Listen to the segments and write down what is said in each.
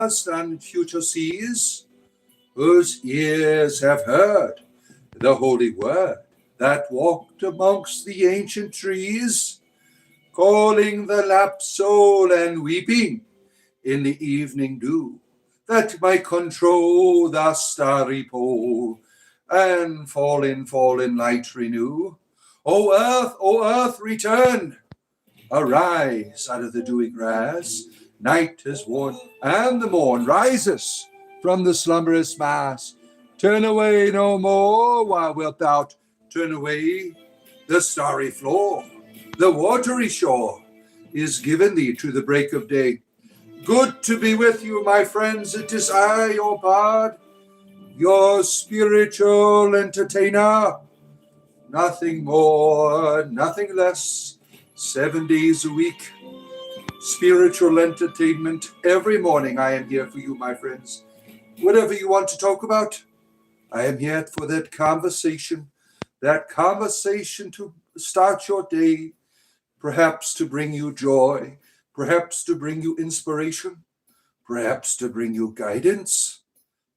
past and future seas, whose ears have heard the holy word that walked amongst the ancient trees, calling the lapped soul and weeping in the evening dew, that might control the starry pole and fallen light renew. O earth, return, arise out of the dewy grass. Night is worn, and the morn rises from the slumberous mass. Turn away no more, why wilt thou turn away? The starry floor, the watery shore, is given thee to the break of day. Good to be with you, my friends. It is I, your bard, your spiritual entertainer. Nothing more, nothing less. 7 days a week, spiritual entertainment. Every morning I am here for you, my friends. Whatever you want to talk about, I am here for that conversation to start your day, perhaps to bring you joy, perhaps to bring you inspiration, perhaps to bring you guidance.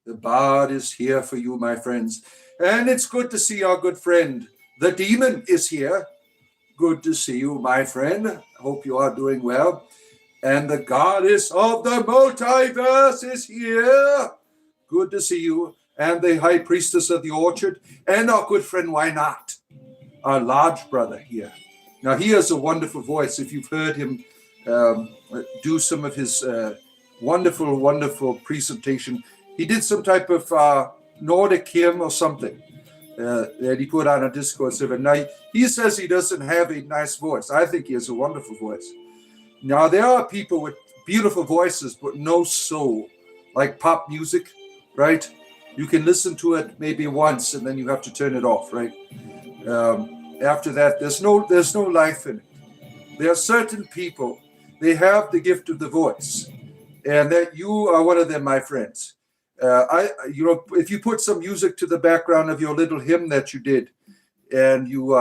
The bard is here for you, my friends. And it's good to see our good friend, the demon, is here. Good to see you, my friend. Hope you are doing well. And the goddess of the multiverse is here. Good to see you. And the high priestess of the orchard. And our good friend, why not? Our large brother here. Now, he has a wonderful voice. If you've heard him do some of his wonderful, wonderful presentation, he did some type of Nordic hymn or something that he put on a Discord server. Now, he says he doesn't have a nice voice. I think he has a wonderful voice. Now, there are people with beautiful voices, but no soul, like pop music, right? You can listen to it maybe once, and then you have to turn it off, right? After that, there's no life in it. There are certain people, they have the gift of the voice, and that you are one of them, my friends. If you put some music to the background of your little hymn that you did, and you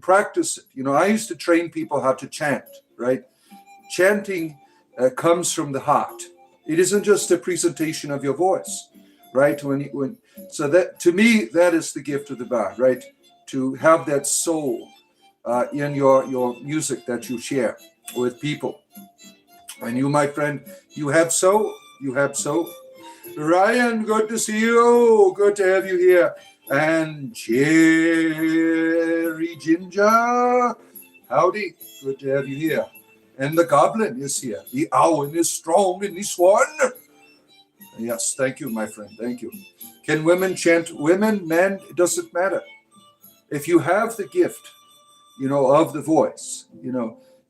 practice it. I used to train people how to chant, right? Chanting comes from the heart. It isn't just a presentation of your voice, right? So that, to me, that is the gift of the bard, right? To have that soul in your music that you share with people. And you, my friend, you have so. Ryan, good to see you. Good to have you here. And Jerry Ginger, howdy. Good to have you here. And the goblin is here. The owl is strong in this one. Yes, thank you, my friend. Thank you. Can women chant? Women, men, it doesn't matter. If you have the gift, of the voice,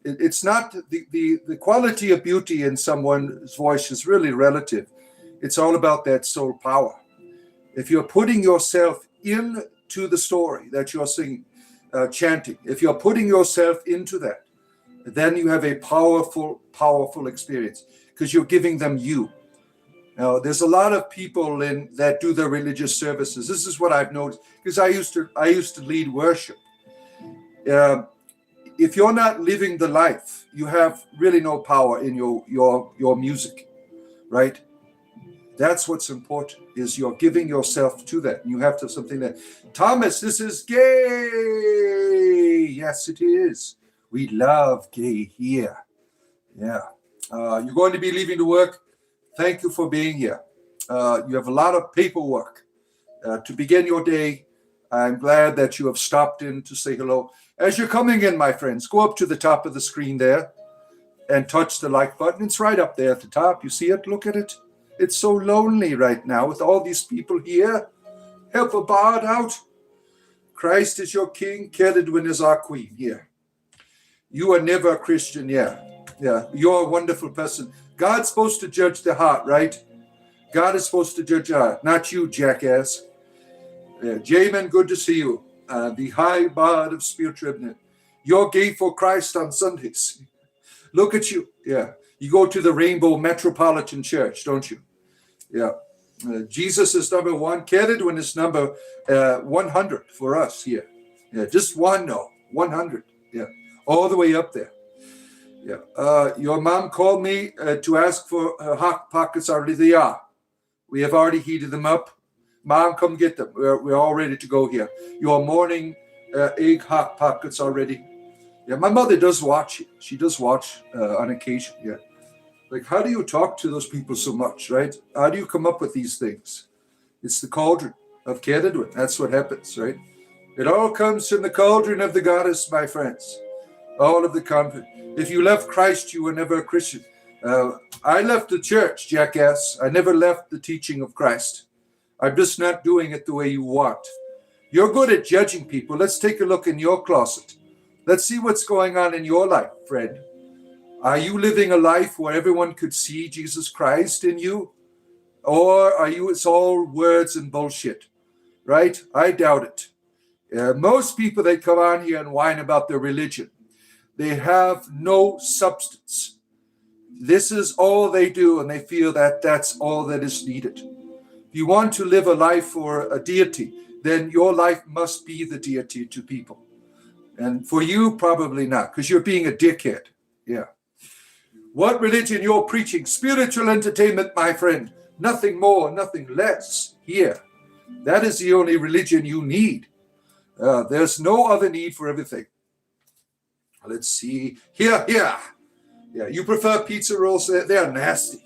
it's not the quality of beauty in someone's voice is really relative. It's all about that soul power. If you're putting yourself into the story that you're singing, chanting, if you're putting yourself into that, then you have a powerful, powerful experience because you're giving them you. Now, there's a lot of people that do their religious services. This is what I've noticed because I used to lead worship. If you're not living the life, you have really no power in your music, right? That's what's important, is you're giving yourself to that. You have to have something that, Thomas, this is gay. Yes, it is. We love gay here. Yeah. You're going to be leaving to work. Thank you for being here. You have a lot of paperwork to begin your day. I'm glad that you have stopped in to say hello. As you're coming in, my friends, go up to the top of the screen there and touch the like button. It's right up there at the top. You see it? Look at it. It's so lonely right now with all these people here. Help a bard out. Christ is your king. Kedwin is our queen here. You are never a Christian, yeah. You're a wonderful person. God's supposed to judge the heart, right? God is supposed to judge the heart, not you, jackass. Jamin, good to see you. The high bard of spiritual. You're gay for Christ on Sundays. Look at you. Yeah. You go to the Rainbow Metropolitan Church, don't you? Yeah. Jesus is number one. Kedwin is number 100 for us here. Yeah, just one, no. 100. Yeah. All the way up there. Yeah. Your mom called me to ask for her hot pockets already. They are. We have already heated them up. Mom, come get them. We're all ready to go here. Your morning egg hot pockets already. Yeah, my mother does watch it. She does watch on occasion. Yeah. Like, how do you talk to those people so much, right? How do you come up with these things? It's the cauldron of Kedadwin. That's what happens, right? It all comes from the cauldron of the goddess, my friends. All of the conflict. If you left Christ, you were never a Christian. I left the church, jackass. I never left the teaching of Christ. I'm just not doing it the way you want. You're good at judging people. Let's take a look in your closet. Let's see what's going on in your life, friend. Are you living a life where everyone could see Jesus Christ in you? Or are you, it's all words and bullshit, right? I doubt it. Most people that come on here and whine about their religion, they have no substance. This is all they do, and they feel that that's all that is needed. If you want to live a life for a deity, then your life must be the deity to people. And for you, probably not, because you're being a dickhead. Yeah. What religion you're preaching? Spiritual entertainment, my friend. Nothing more, nothing less here. That is the only religion you need. There's no other need for everything. Let's see. Here. Yeah, you prefer pizza rolls? They're nasty.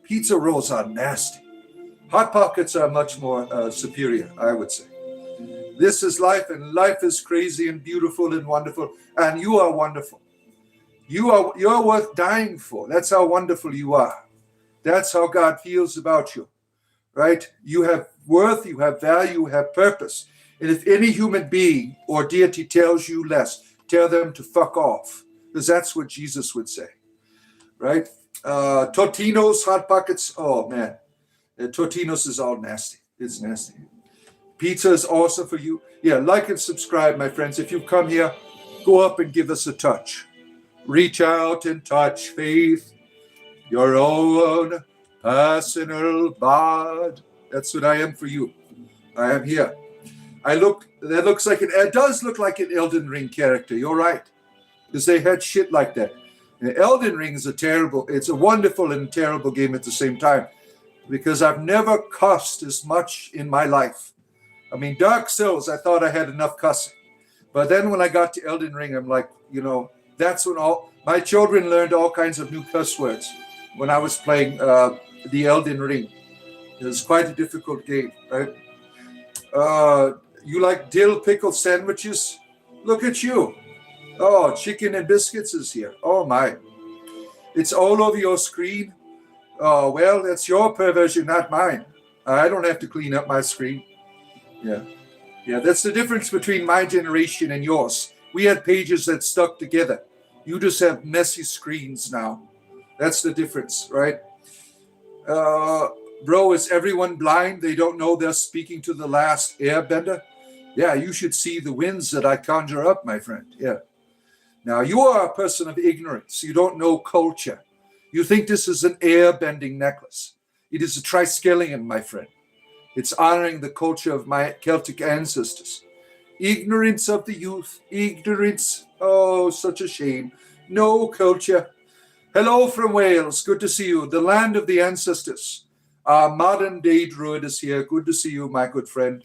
Pizza rolls are nasty. Hot pockets are much more superior, I would say. This is life, and life is crazy and beautiful and wonderful, and you are wonderful. You're worth dying for. That's how wonderful you are. That's how God feels about you, right? You have worth, you have value, you have purpose. And if any human being or deity tells you less, tell them to fuck off, because that's what Jesus would say, right? Totino's hot pockets. Oh man, Totino's is all nasty. It's nasty. Pizza is awesome for you. Yeah, like and subscribe, my friends. If you've come here, go up and give us a touch. Reach out and touch faith, your own personal bard. That's what I am for you. I am here. It does look like an Elden Ring character. You're right. Because they had shit like that. And Elden Ring is it's a wonderful and terrible game at the same time. Because I've never cussed as much in my life. I mean, Dark Souls, I thought I had enough cussing. But then when I got to Elden Ring, I'm like, that's when my children learned all kinds of new cuss words when I was playing the Elden Ring. It was quite a difficult game, right? You like dill pickle sandwiches? Look at you. Oh, chicken and biscuits is here. Oh, my. It's all over your screen. Oh, well, that's your perversion, not mine. I don't have to clean up my screen. Yeah, that's the difference between my generation and yours. We had pages that stuck together. You just have messy screens now. That's the difference, right? Bro, is everyone blind? They don't know they're speaking to the last airbender? Yeah, you should see the winds that I conjure up, my friend. Yeah. Now, you are a person of ignorance. You don't know culture. You think this is an air-bending necklace. It is a triskelion, my friend. It's honoring the culture of my Celtic ancestors. Ignorance of the youth. Ignorance. Oh, such a shame. No culture. Hello from Wales. Good to see you. The land of the ancestors. Our modern-day druid is here. Good to see you, my good friend.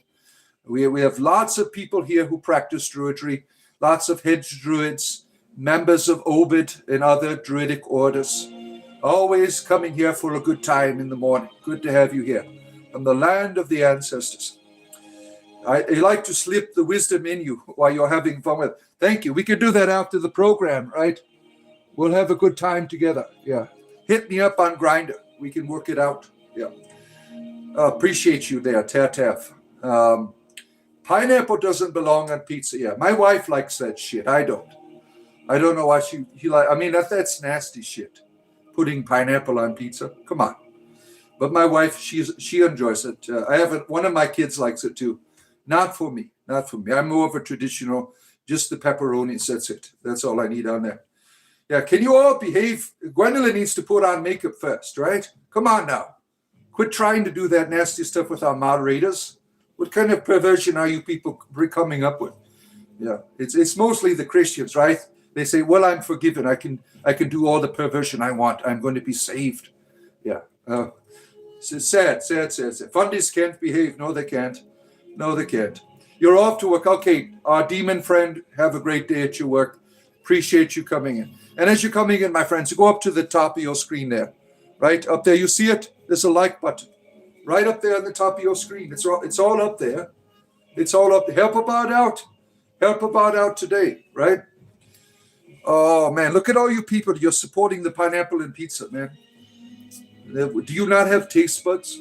We have lots of people here who practice druidry. Lots of hedge druids, members of Obid and other druidic orders. Always coming here for a good time in the morning. Good to have you here. From the land of the ancestors. I like to slip the wisdom in you while you're having fun with it. Thank you. We can do that after the program, right? We'll have a good time together. Yeah. Hit me up on Grindr. We can work it out. Yeah. Appreciate you there, Tatev. Pineapple doesn't belong on pizza. Yeah. My wife likes that shit. I don't. I don't know why she like. I mean, that's nasty shit. Putting pineapple on pizza. Come on. But my wife, she enjoys it. One of my kids likes it too. Not for me. Not for me. I'm more of a traditional, just the pepperonis. That's it. That's all I need on there. Yeah, can you all behave? Gwendolyn needs to put on makeup first, right? Come on now. Quit trying to do that nasty stuff with our moderators. What kind of perversion are you people coming up with? Yeah, it's mostly the Christians, right? They say, well, I'm forgiven. I can do all the perversion I want. I'm going to be saved. Yeah. It's sad. Fundies can't behave. No, they can't. No, they can't. You're off to work. Okay, our demon friend, have a great day at your work. Appreciate you coming in. And as you're coming in, my friends, you go up to the top of your screen there. Right up there, you see it? There's a like button. Right up there on the top of your screen. It's all up there. It's all up there. Help about out. Help about out today, right? Oh, man, look at all you people. You're supporting the pineapple and pizza, man. Do you not have taste buds?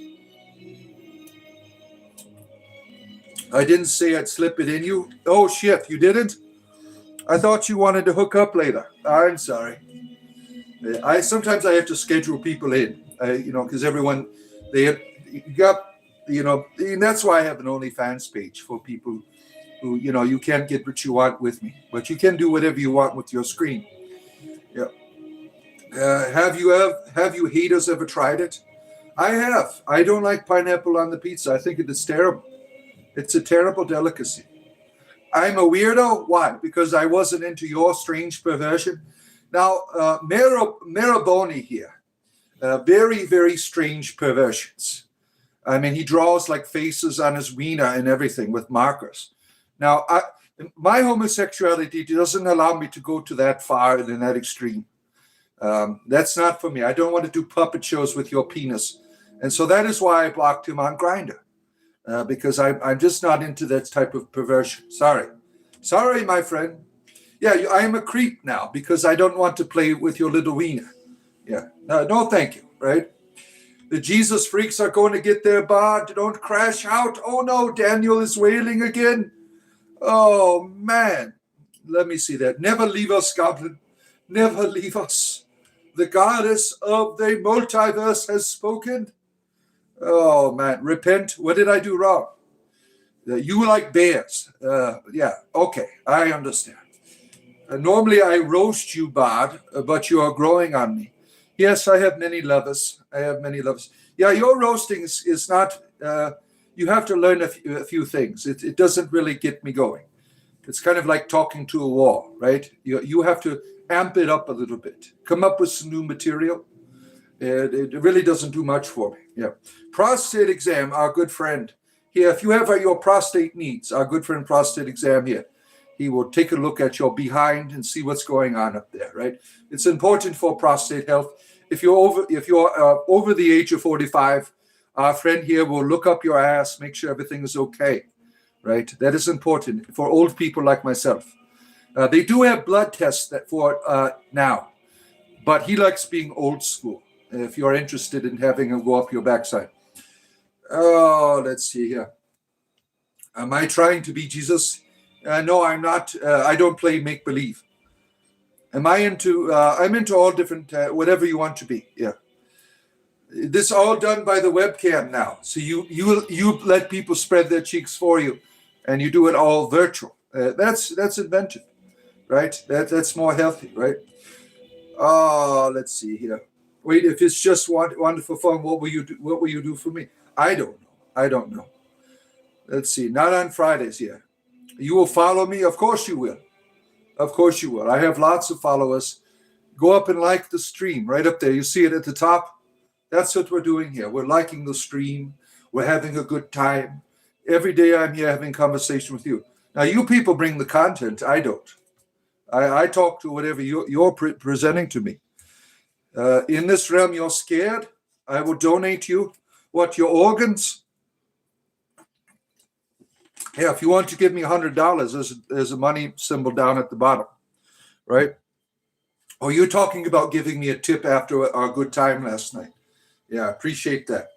I didn't say I'd slip it in you. Oh, shit, you didn't? I thought you wanted to hook up later. I'm sorry. Sometimes I have to schedule people in, because everyone, and that's why I have an OnlyFans page for people who, you can't get what you want with me, but you can do whatever you want with your screen. Yeah. Have you haters ever tried it? I have. I don't like pineapple on the pizza. I think it is terrible. It's a terrible delicacy. I'm a weirdo. Why? Because I wasn't into your strange perversion. Now, Maraboni here, very, very strange perversions. I mean, he draws like faces on his wiener and everything with markers. Now, my homosexuality doesn't allow me to go to that far and in that extreme. That's not for me. I don't want to do puppet shows with your penis. And so that is why I blocked him on Grindr. Because I'm just not into that type of perversion. Sorry, my friend. Yeah, I am a creep now because I don't want to play with your little wiener. Yeah, no, thank you, right? The Jesus freaks are going to get their bod. Don't crash out. Oh, no, Daniel is wailing again. Oh, man. Let me see that. Never leave us, goblin. Never leave us. The goddess of the multiverse has spoken. Oh, man. Repent. What did I do wrong? You like bears. Yeah, okay. I understand. Normally I roast you, Bard, but you are growing on me. Yes, I have many lovers. Yeah, your roasting is not, you have to learn a few things. It doesn't really get me going. It's kind of like talking to a wall, right? You have to amp it up a little bit. Come up with some new material. It really doesn't do much for me. Yeah. Prostate exam, our good friend. Here, if you have your prostate needs, our good friend prostate exam here. He will take a look at your behind and see what's going on up there, right? It's important for prostate health. If you're over the age of 45, our friend here will look up your ass, make sure everything is okay, right? That is important for old people like myself. They do have blood tests for now, but he likes being old school. If you're interested in having him go up your backside. Oh, let's see here. Am I trying to be Jesus? No, I'm not. I don't play make-believe. I'm into all different, whatever you want to be. Yeah. This all done by the webcam now. So you let people spread their cheeks for you, and you do it all virtual. That's inventive, right? That's more healthy, right? Oh, let's see here. Wait, if it's just wonderful fun, what will you do? What will you do for me? I don't know. Let's see. Not on Fridays yet. You will follow me? Of course you will. Of course you will. I have lots of followers. Go up and like the stream right up there. You see it at the top? That's what we're doing here. We're liking the stream. We're having a good time. Every day I'm here having conversation with you. Now, you people bring the content. I don't. I talk to whatever you're presenting to me. In this realm, you're scared. I will donate you. What, your organs? Yeah, if you want to give me $100, there's a money symbol down at the bottom, right? Oh, you're talking about giving me a tip after our good time last night. Yeah, appreciate that.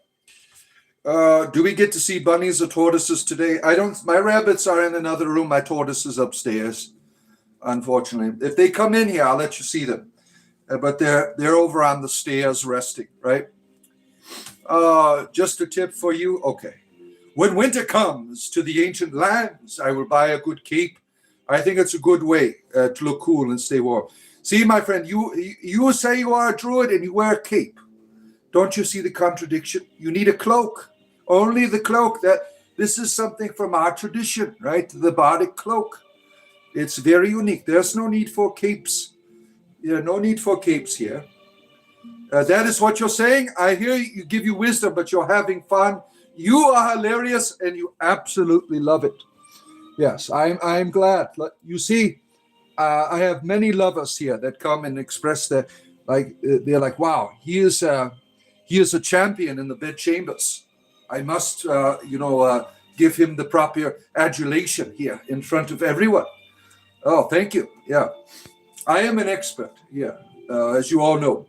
Do we get to see bunnies or tortoises today? I don't. My rabbits are in another room. My tortoise is upstairs, unfortunately. If they come in here, I'll let you see them. But they're over on the stairs resting, right? Just a tip for you. Okay. When winter comes to the ancient lands, I will buy a good cape. I think it's a good way to look cool and stay warm. See, my friend, you say you are a druid and you wear a cape. Don't you see the contradiction? You need a cloak. Only the cloak. This is something from our tradition, right? The bardic cloak. It's very unique. There's no need for capes. Yeah, no need for capes here. That is what you're saying. I hear you give you wisdom, but you're having fun. You are hilarious, and you absolutely love it. Yes, I'm glad. You see, I have many lovers here that come and express their they're like, wow, he is a champion in the bedchambers. I must give him the proper adulation here in front of everyone. Oh, thank you. Yeah, I am an expert. Yeah, as you all know.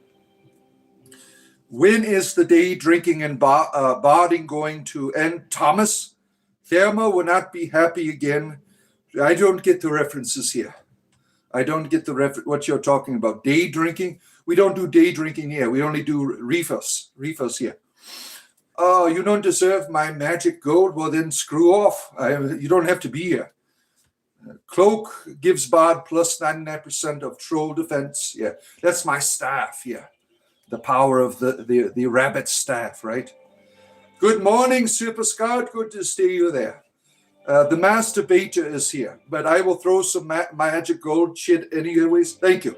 When is the day drinking and barding going to end? Thomas, Thelma will not be happy again. I don't get the references here. I don't get what you're talking about. Day drinking? We don't do day drinking here. We only do reefers here. Oh, you don't deserve my magic gold? Well, then screw off. You don't have to be here. Cloak gives bard plus 99% of troll defense. Yeah, that's my staff. Yeah, the power of the rabbit staff, right? Good morning, Super Scout. Good to see you there. The master baiter is here, but I will throw some magic gold shit anyways. Thank you.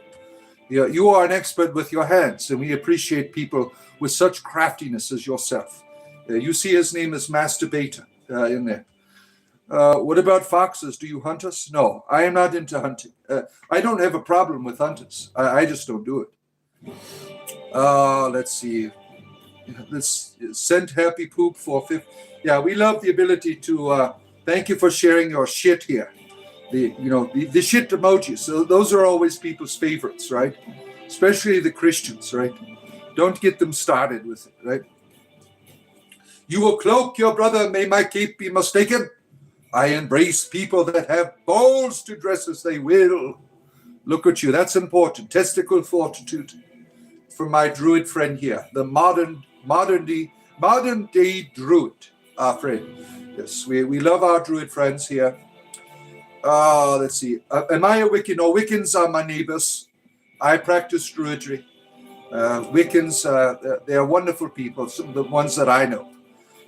Yeah, you are an expert with your hands, and we appreciate people with such craftiness as yourself. You see his name is Master Baiter in there. What about foxes? Do you hunt us? No, I am not into hunting. I don't have a problem with hunters. I just don't do it. Let's see. Let's send happy poop for 50. Yeah, we love the ability to... thank you for sharing your shit here. The shit emojis. So those are always people's favorites, right? Especially the Christians, right? Don't get them started with it, right? You will cloak your brother, may my cape be mistaken. I embrace people that have balls to dress as they will. Look at you, that's important. Testicle fortitude. For my druid friend here, the modern day druid, our friend. Yes, we love our druid friends here. Let's see. Am I a Wiccan? No, Wiccans are my neighbors. I practice druidry. Wiccans, they are wonderful people, some of the ones that I know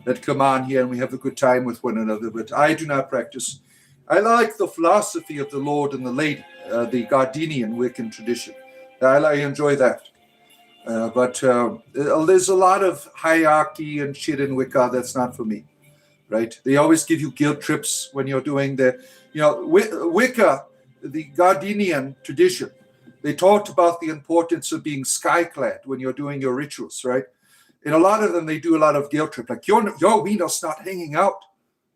that come on here and we have a good time with one another, but I do not practice. I like the philosophy of the Lord and the Lady, the Gardenian Wiccan tradition. I enjoy that. But there's a lot of hierarchy and shit in Wicca that's not for me, right? They always give you guilt trips when you're doing Wicca, the Gardenian tradition. They talked about the importance of being sky-clad when you're doing your rituals, right? And a lot of them, they do a lot of guilt trip. Like, your Venus not hanging out.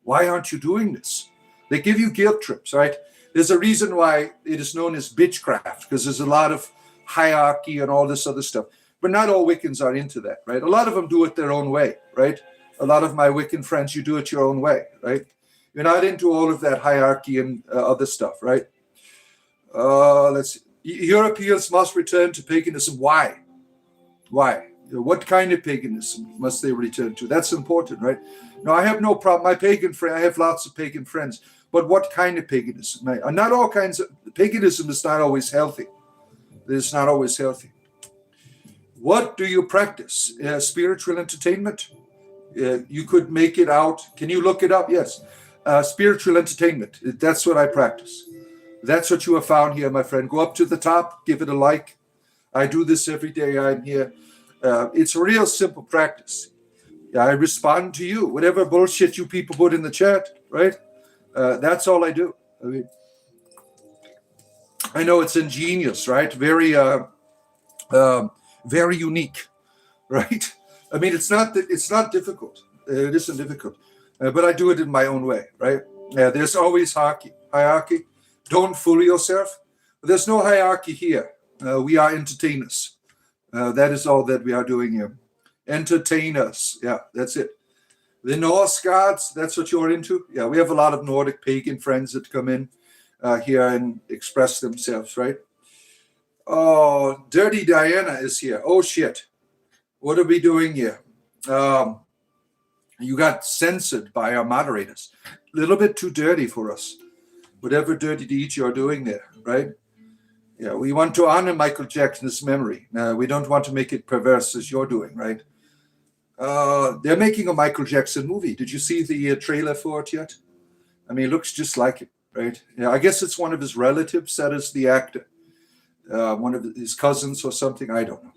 Why aren't you doing this? They give you guilt trips, right? There's a reason why it is known as bitchcraft, because there's a lot of hierarchy and all this other stuff. But not all Wiccans are into that, right? A lot of them do it their own way, right? A lot of my Wiccan friends, you do it your own way, right? You're not into all of that hierarchy and other stuff, right? Let's see. Europeans must return to paganism. Why? Why? What kind of paganism must they return to? That's important, right? No, I have no problem. My pagan friend, I have lots of pagan friends. But what kind of paganism? Not all kinds of paganism is not always healthy. It's not always healthy. What do you practice? Spiritual entertainment? You could make it out. Can you look it up? Yes. Spiritual entertainment. That's what I practice. That's what you have found here, my friend. Go up to the top, give it a like. I do this every day. I'm here. It's a real simple practice. I respond to you. Whatever bullshit you people put in the chat, right? That's all I do. I mean, I know it's ingenious, right? Very unique, right? I mean, it's not difficult. It isn't difficult, but I do it in my own way, right? There's always hierarchy. Don't fool yourself. There's no hierarchy here. We are entertainers. That is all that we are doing here. Entertainers. Yeah, that's it. The Norse gods, that's what you're into? Yeah, we have a lot of Nordic pagan friends that come in here and express themselves, right? Oh, Dirty Diana is here. Oh, shit. What are we doing here? You got censored by our moderators. A little bit too dirty for us. Whatever dirty deeds you're doing there, right? Yeah, we want to honor Michael Jackson's memory. We don't want to make it perverse as you're doing, right? They're making a Michael Jackson movie. Did you see the trailer for it yet? I mean, it looks just like it. right? Yeah, I guess it's one of his relatives that is the actor. One of his cousins or something. I don't know.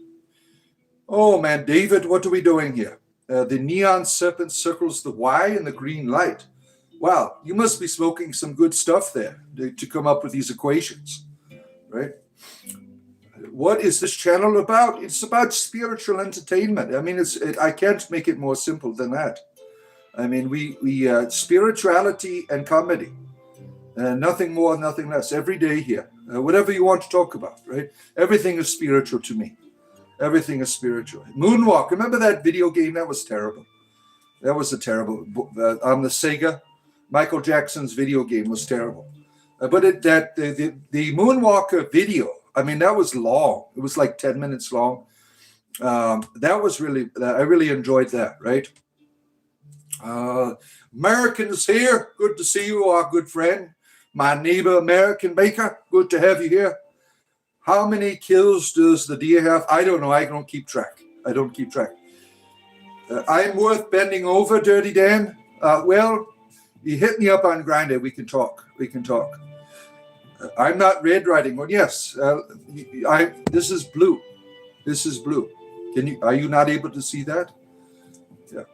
Oh man, David, what are we doing here? The neon serpent circles the Y in the green light. Wow, you must be smoking some good stuff there to come up with these equations, right? What is this channel about? It's about spiritual entertainment. I mean, I can't make it more simple than that. I mean, we spirituality and comedy, nothing more, nothing less. Every day here, whatever you want to talk about, right? Everything is spiritual to me. Everything is spiritual. Moonwalk. Remember that video game? That was terrible. That was a terrible on the Sega. Michael Jackson's video game was terrible. But the Moonwalker video, I mean, that was long. It was like 10 minutes long. That was really, I really enjoyed that, right? Americans here. Good to see you, our good friend. My neighbor, American Baker. Good to have you here. How many kills does the deer have? I don't know. I don't keep track. I'm worth bending over, Dirty Dan. Well, you hit me up on Grindr. We can talk. I'm not red riding. Well, yes. This is blue. Are you not able to see that? Yeah.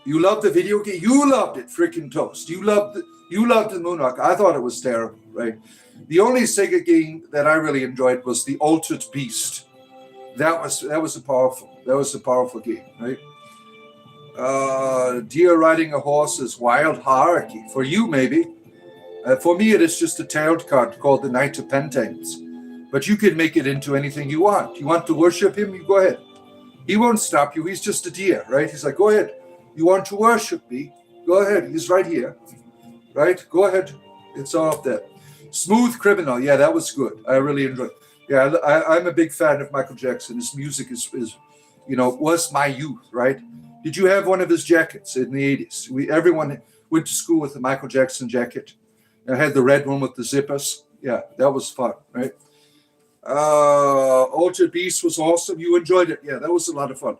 You love the video game. You loved it, freaking toast. You loved the Moonwalk. I thought it was terrible, right? The only Sega game that I really enjoyed was the Altered Beast. That was a powerful game, right? Deer riding a horse is wild hierarchy. For you, maybe. For me, it is just a tarot card called the Knight of Pentacles. But you can make it into anything you want. You want to worship him? You go ahead. He won't stop you. He's just a deer, right? He's like, go ahead. You want to worship me? Go ahead. He's right here, right? Go ahead. It's all up there. Smooth Criminal. Yeah, that was good. I really enjoyed it. Yeah, I'm a big fan of Michael Jackson. His music is was my youth, right? Did you have one of his jackets in the 80s? Everyone went to school with the Michael Jackson jacket. I had the red one with the zippers. Yeah, that was fun, right? Altered Beast was awesome. You enjoyed it. Yeah, that was a lot of fun.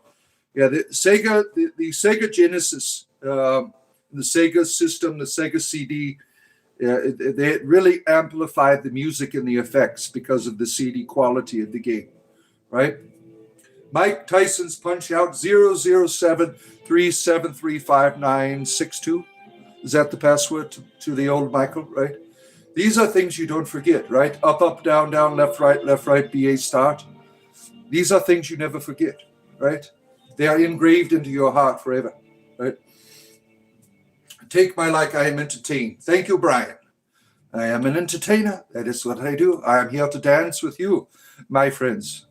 Yeah, the Sega Genesis, the Sega system, the Sega CD, they really amplified the music and the effects because of the CD quality of the game, right? Mike Tyson's Punch Out 00737355962. Is that the password to the old Michael, right? These are things you don't forget, right? Up, up, down, down, left, right, BA start. These are things you never forget, right? They are engraved into your heart forever, right? Take my like I am entertained. Thank you, Brian. I am an entertainer. That is what I do. I am here to dance with you, my friends.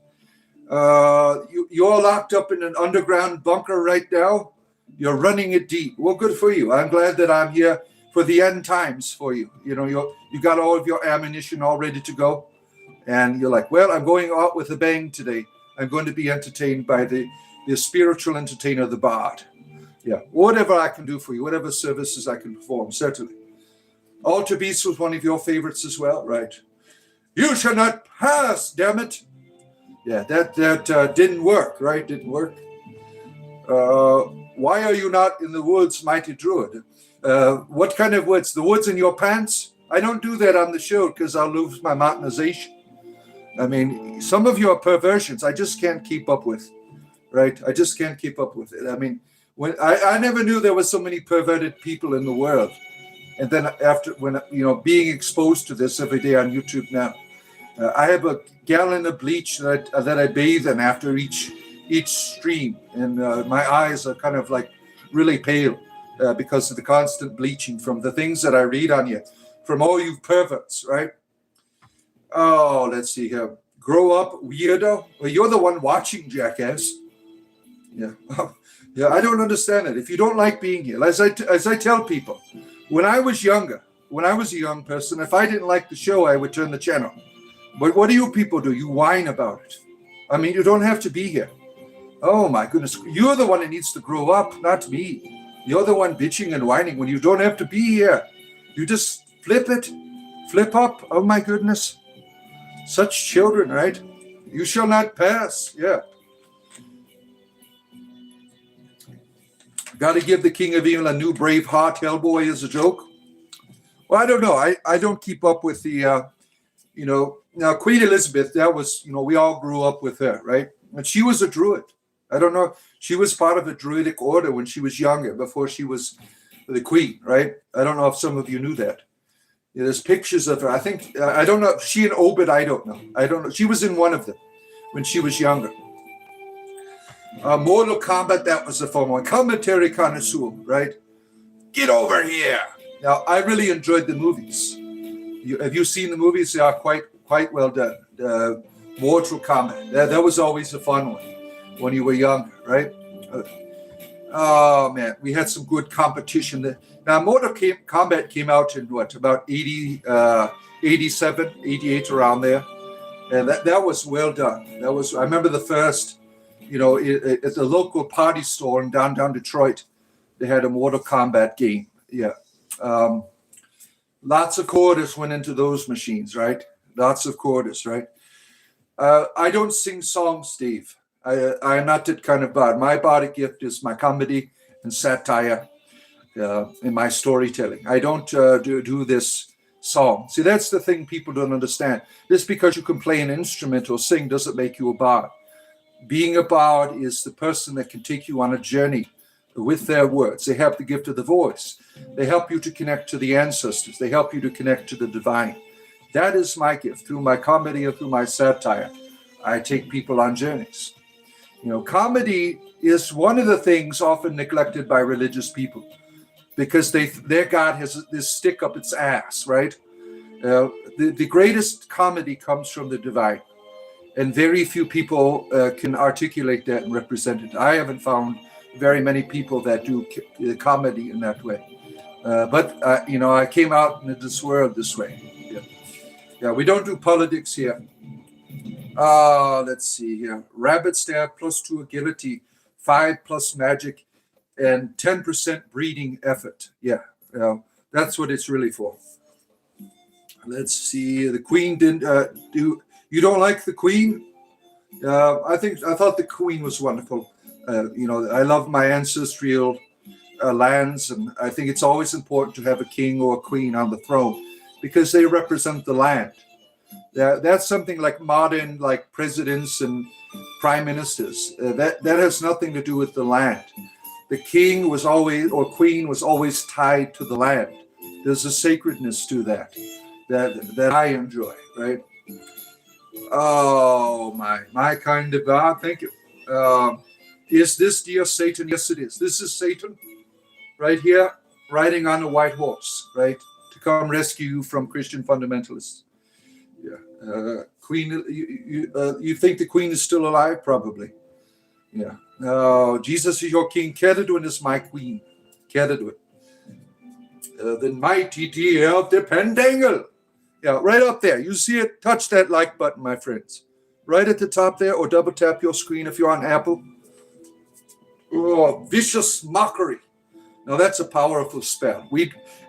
You're locked up in an underground bunker right now. You're running it deep. Well, good for you. I'm glad that I'm here for the end times for you. You know, you got all of your ammunition all ready to go. And you're like, well, I'm going out with a bang today. I'm going to be entertained by the spiritual entertainer, the bard. Yeah, whatever I can do for you, whatever services I can perform, certainly. Altar Beast was one of your favorites as well, right? You shall not pass, damn it. Yeah, that didn't work, right? Didn't work. Why are you not in the woods, mighty druid? What kind of woods? The woods in your pants? I don't do that on the show because I'll lose my monetization. I mean, some of your perversions I just can't keep up with, right? I just can't keep up with it. I mean, when I never knew there were so many perverted people in the world. And then being exposed to this every day on YouTube now, I have a gallon of bleach that I bathe in after each stream, and my eyes are kind of like really pale because of the constant bleaching from the things that I read on you, from all you perverts, right? Oh, let's see here. Grow up, weirdo. Well, you're the one watching, jackass. Yeah. Yeah, I don't understand it. If you don't like being here, as I tell people, when I was a young person, if I didn't like the show, I would turn the channel. But what do you people do? You whine about it. I mean, you don't have to be here. Oh my goodness. You're the one that needs to grow up, not me. You're the one bitching and whining when you don't have to be here. You just flip up. Oh my goodness. Such children, right? You shall not pass. Yeah. Got to give the King of Evil a new brave heart, Hellboy, as a joke. Well, I don't know. I don't keep up with the, now Queen Elizabeth, that was, we all grew up with her, right? And she was a druid. I don't know. She was part of a druidic order when she was younger, before she was the queen, right? I don't know if some of you knew that. Yeah, there's pictures of her. I think, I don't know. She and Obed, I don't know. I don't know. She was in one of them when she was younger. Mortal Kombat, that was the fun one. Commentary connoisseur, right? Get over here. Now, I really enjoyed the movies. Have you seen the movies? They are quite well done. Mortal Kombat. That was always a fun one when you were young, right? Oh, man. We had some good competition there. Now, Mortal Kombat came out in what, about 87, 88, around there. And that was well done. I remember the first, at the local party store in downtown Detroit, they had a Mortal Kombat game. Yeah. Lots of quarters went into those machines, right? Lots of quarters, right? I don't sing songs, Steve. I'm not that kind of bard. My body gift is my comedy and satire in my storytelling. I don't do this song. See, that's the thing people don't understand. Just because you can play an instrument or sing doesn't make you a bard. Being a bard is the person that can take you on a journey with their words. They have the gift of the voice. They help you to connect to the ancestors. They help you to connect to the divine. That is my gift. Through my comedy or through my satire, I take people on journeys. Comedy is one of the things often neglected by religious people because their God has this stick up its ass, right? The greatest comedy comes from the divine, and very few people can articulate that and represent it. I haven't found very many people that do comedy in that way. But I came out into this world this way. Yeah, we don't do politics here. Let's see here. Rabbit stab +2 agility, 5+ magic, and 10% breeding effort. Yeah, that's what it's really for. Let's see. The queen didn't do. You don't like the queen? I thought the queen was wonderful. I love my ancestral lands, and I think it's always important to have a king or a queen on the throne because they represent the land. That's something like modern, like presidents and prime ministers. That has nothing to do with the land. The king was always, or queen was always tied to the land. There's a sacredness to that I enjoy, right? Oh, my kind of God. Thank you. Is this dear Satan? Yes, it is. This is Satan right here, riding on a white horse, right? To come rescue you from Christian fundamentalists. Yeah. Queen, you think the queen is still alive? Probably. Yeah. Jesus is your king. Keredwin is my queen. Keredwin. The mighty deer of the Pendangle. Yeah, right up there. You see it? Touch that like button, my friends. Right at the top there, or double tap your screen if you're on Apple. Oh, vicious mockery. Now that's a powerful spell.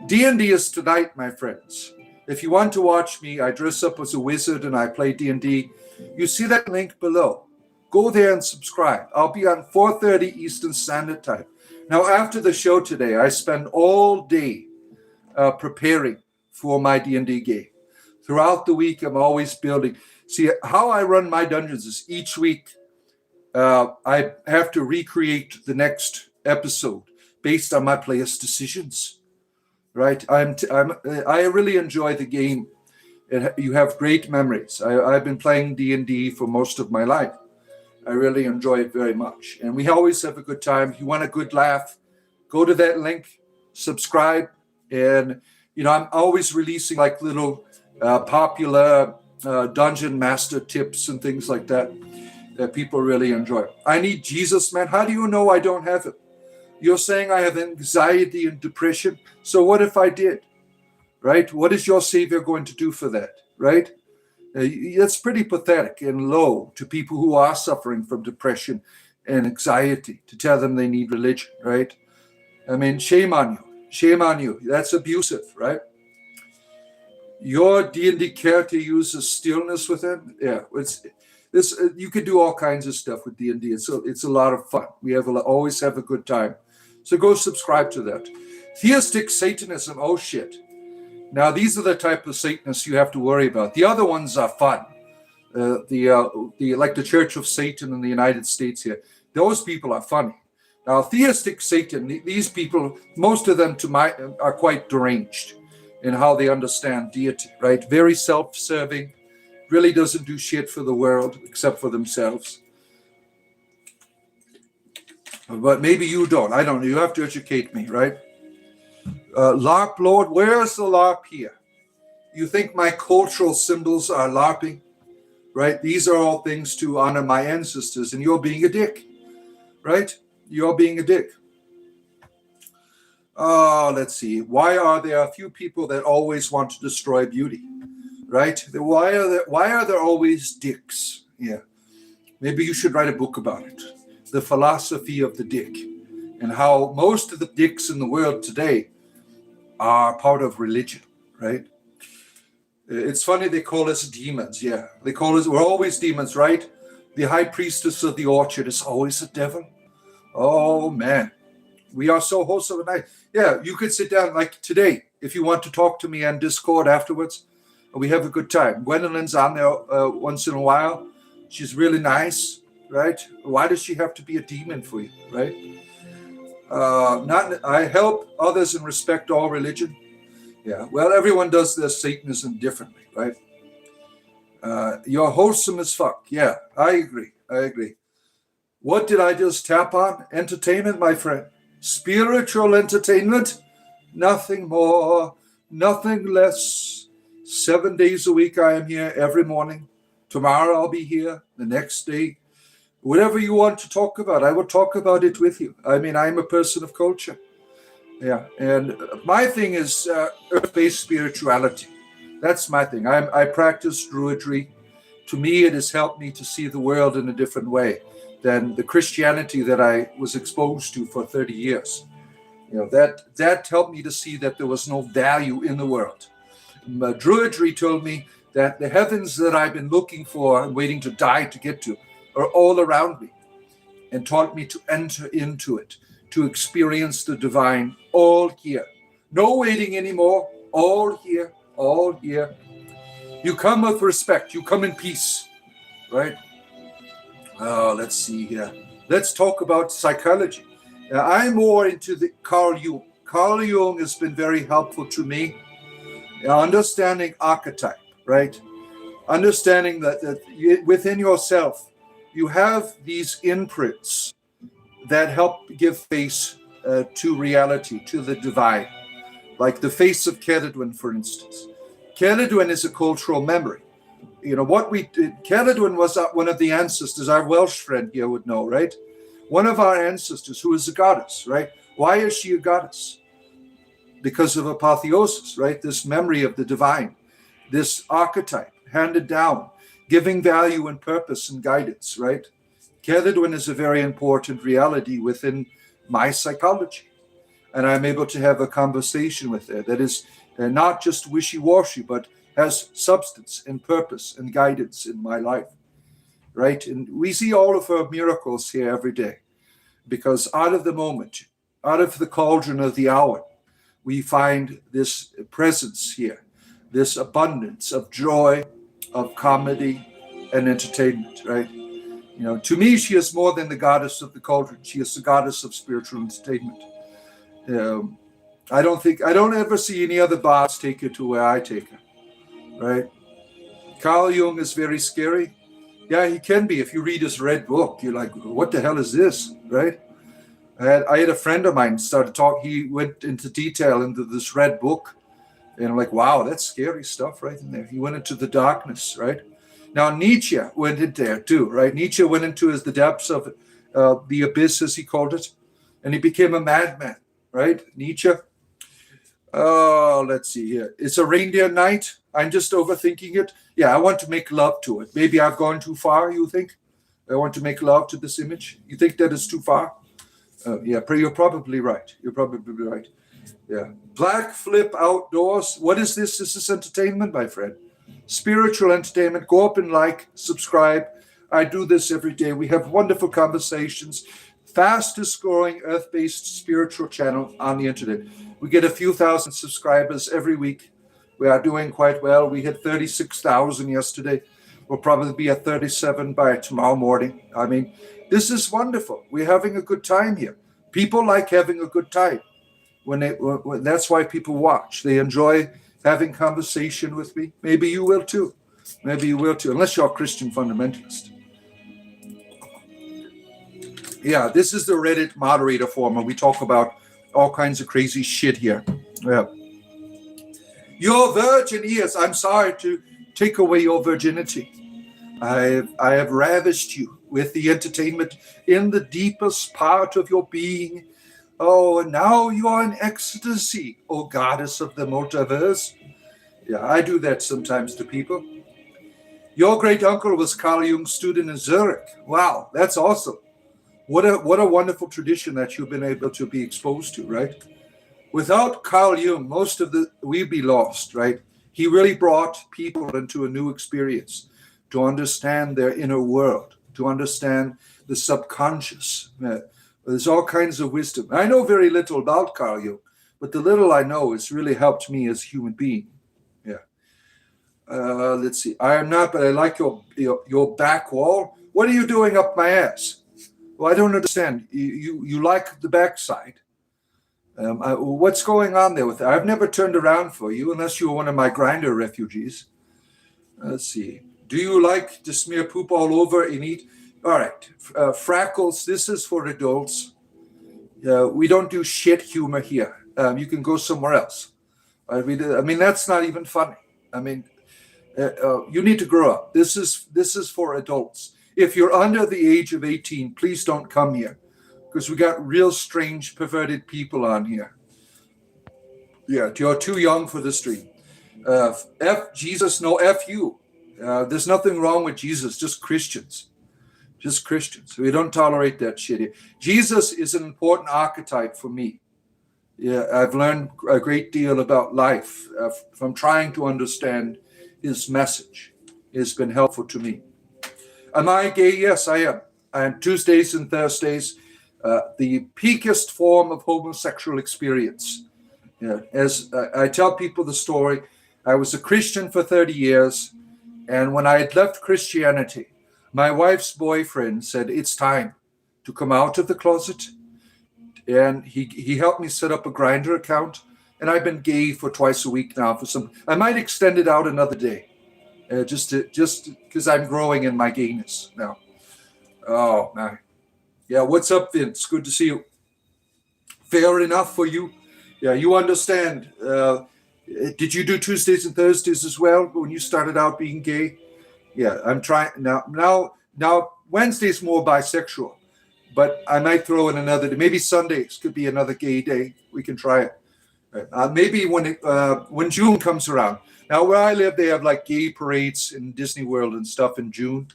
D&D is tonight, my friends. If you want to watch me, I dress up as a wizard and I play D&D. You see that link below. Go there and subscribe. I'll be on 4:30 Eastern Standard Time. Now, after the show today, I spend all day preparing for my D&D game. Throughout the week, I'm always building. See, how I run my dungeons is each week I have to recreate the next episode based on my players' decisions. Right? I really enjoy the game. You have great memories. I've been playing D&D for most of my life. I really enjoy it very much. And we always have a good time. If you want a good laugh, go to that link, subscribe. And, I'm always releasing like little popular dungeon master tips and things like that people really enjoy. I need Jesus, man. How do you know I don't have it? You're saying I have anxiety and depression. So what if I did? Right? What is your Savior going to do for that? Right? That's pretty pathetic and low to people who are suffering from depression and anxiety to tell them they need religion. Right? I mean, shame on you. Shame on you. That's abusive. Right? Your D&D character uses stillness with him. Yeah. You can do all kinds of stuff with D&D. It's a lot of fun. We always have a good time. So go subscribe to that. Theistic Satanism. Oh, shit. Now, these are the type of Satanists you have to worry about. The other ones are fun. Like the Church of Satan in the United States here. Those people are funny. Now, theistic Satan, these people, most of them are quite deranged in how they understand deity, right? Very self-serving, really doesn't do shit for the world except for themselves. But maybe you don't. I don't know. You have to educate me, right? LARP Lord, where's the LARP here? You think my cultural symbols are LARPing, right? These are all things to honor my ancestors, and you're being a dick, right? You're being a dick. Let's see. Why are there a few people that always want to destroy beauty, right? Why are there always dicks? Yeah. Maybe you should write a book about it. The philosophy of the dick, and how most of the dicks in the world today are part of religion, right? It's funny they call us demons. Yeah, they call us, we're always demons, right? The high priestess of the orchard is always a devil. Oh man, we are so wholesome at night. Yeah, you could sit down like today if you want to talk to me on Discord afterwards. We have a good time. Gwendolyn's on there once in a while. She's really nice, right? Why does she have to be a demon for you, right? I help others and respect all religion. Yeah, well, everyone does their Satanism differently, right? You're wholesome as fuck. Yeah, I agree. What did I just tap on? Entertainment, my friend. Spiritual entertainment. Nothing more, nothing less. 7 days a week I am here every morning. Tomorrow I'll be here. The next day. Whatever you want to talk about, I will talk about it with you. I mean, I'm a person of culture. Yeah, and my thing is earth-based spirituality. That's my thing. I practice druidry. To me, it has helped me to see the world in a different way than the Christianity that I was exposed to for 30 years. You know, that helped me to see that there was no value in the world. Druidry told me that the heavens that I've been looking for and waiting to die to get to are all around me, and taught me to enter into it, to experience the divine all here. No waiting anymore, all here, all here. You come with respect, you come in peace, right? Let's see here. Let's talk about psychology. I'm more into the Carl Jung. Carl Jung has been very helpful to me. Understanding archetype, right? Understanding that within yourself, you have these imprints that help give face to reality, to the divine. Like the face of Ceridwen, for instance. Ceridwen is a cultural memory. You know, what we did, Ceridwen was one of the ancestors, our Welsh friend here would know, right? One of our ancestors who is a goddess, right? Why is she a goddess? Because of apotheosis, right? This memory of the divine, this archetype handed down, giving value and purpose and guidance, right? Ceridwen is a very important reality within my psychology. And I'm able to have a conversation with her that is not just wishy-washy, but has substance and purpose and guidance in my life, right? And we see all of her miracles here every day, because out of the moment, out of the cauldron of the hour, we find this presence here, this abundance of joy, of comedy and entertainment, right? You know, to me, she is more than the goddess of the cauldron. She is the goddess of spiritual entertainment. I don't ever see any other boss take her to where I take her, right? Carl Jung is very scary. Yeah, he can be. If you read his red book, you're like, what the hell is this, right? I had a friend of mine started talking. He went into detail into this red book, and I'm like, wow, that's scary stuff right in there. He went into the darkness, right? Now, Nietzsche went in there too, right? Nietzsche went into the depths of the abyss, as he called it, and he became a madman, right? Nietzsche. Let's see here. It's a reindeer night. I'm just overthinking it. Yeah, I want to make love to it. Maybe I've gone too far, you think? I want to make love to this image. You think that is too far? Yeah, you're probably right. You're probably right. Yeah. Black Flip Outdoors. What is this? This is entertainment, my friend. Spiritual entertainment. Go up and like, subscribe. I do this every day. We have wonderful conversations. Fastest growing earth-based spiritual channel on the internet. We get a few thousand subscribers every week. We are doing quite well. We hit 36,000 yesterday. We'll probably be at 37 by tomorrow morning. I mean, this is wonderful. We're having a good time here. People like having a good time. That's why people watch. They enjoy having conversation with me. Maybe you will too. Maybe you will too, unless you're a Christian fundamentalist. Yeah, this is the Reddit moderator forum, and we talk about all kinds of crazy shit here. Yeah. Your virgin ears, I'm sorry to take away your virginity. I have ravished you with the entertainment in the deepest part of your being. Oh, and now you are in ecstasy, O goddess of the multiverse. Yeah, I do that sometimes to people. Your great uncle was Carl Jung's student in Zurich. Wow, that's awesome. What a wonderful tradition that you've been able to be exposed to, right? Without Carl Jung, we'd be lost, right? He really brought people into a new experience to understand their inner world, to understand the subconscious. There's all kinds of wisdom. I know very little about Carl Jung, but the little I know has really helped me as a human being. Yeah. Let's see. I am not, but I like your back wall. What are you doing up my ass? Well, I don't understand. You like the backside. What's going on there with that? I've never turned around for you unless you were one of my Grindr refugees. Let's see. Do you like to smear poop all over and eat? All right. Frackles, this is for adults. We don't do shit humor here. You can go somewhere else. I mean, that's not even funny. I mean, you need to grow up. This is for adults. If you're under the age of 18, please don't come here, because we got real strange, perverted people on here. Yeah, you're too young for the stream. F Jesus, no, F you. There's nothing wrong with Jesus, just Christians. Just Christians. We don't tolerate that shit here. Jesus is an important archetype for me. Yeah, I've learned a great deal about life from trying to understand his message. It's been helpful to me. Am I gay? Yes, I am. And Tuesdays and Thursdays, the peakest form of homosexual experience. Yeah, as I tell people the story, I was a Christian for 30 years, and when I had left Christianity, my wife's boyfriend said, it's time to come out of the closet. And he helped me set up a Grindr account, and I've been gay for twice a week now. I might extend it out another day. Just because I'm growing in my gayness now. Oh, man. Yeah, what's up, Vince? Good to see you. Fair enough for you. Yeah, you understand. Did you do Tuesdays and Thursdays as well when you started out being gay? Yeah, I'm trying now. Wednesday's more bisexual, but I might throw in another day. Maybe Sundays could be another gay day. We can try it. Maybe when June comes around. Now, where I live, they have like gay parades in Disney World and stuff in June.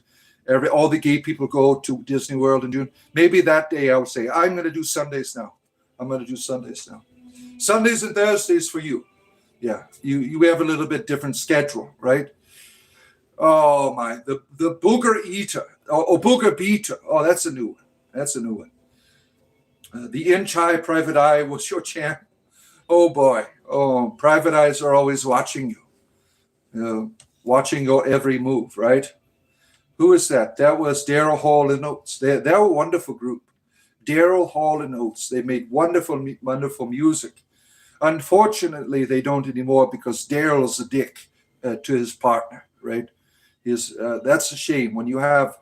All the gay people go to Disney World in June. Maybe that day I would say, I'm going to do Sundays now. Sundays and Thursdays for you. Yeah, you have a little bit different schedule, right? Oh, my. The booger eater. Oh, booger beater. Oh, that's a new one. The inch-eye private eye was your champ. Oh, boy. Oh, private eyes are always watching you. Watching your every move, right? Who is that? That was Daryl Hall and Oates. They're a wonderful group. Daryl Hall and Oates. They made wonderful music. Unfortunately, they don't anymore because Daryl's a dick to his partner, right? That's a shame. When you have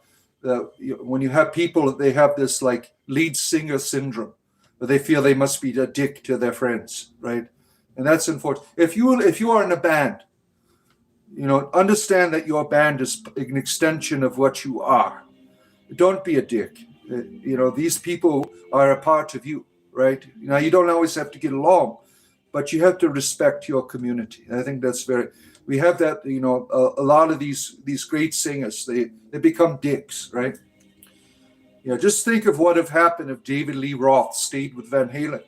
people, they have this like lead singer syndrome, where they feel they must be a dick to their friends, right? And that's unfortunate. If you are in a band, understand that your band is an extension of what you are. Don't be a dick. These people are a part of you, right? Now, you don't always have to get along, but you have to respect your community. I think that's we have that, a lot of these great singers, they become dicks, right? Just think of what would have happened if David Lee Roth stayed with Van Halen.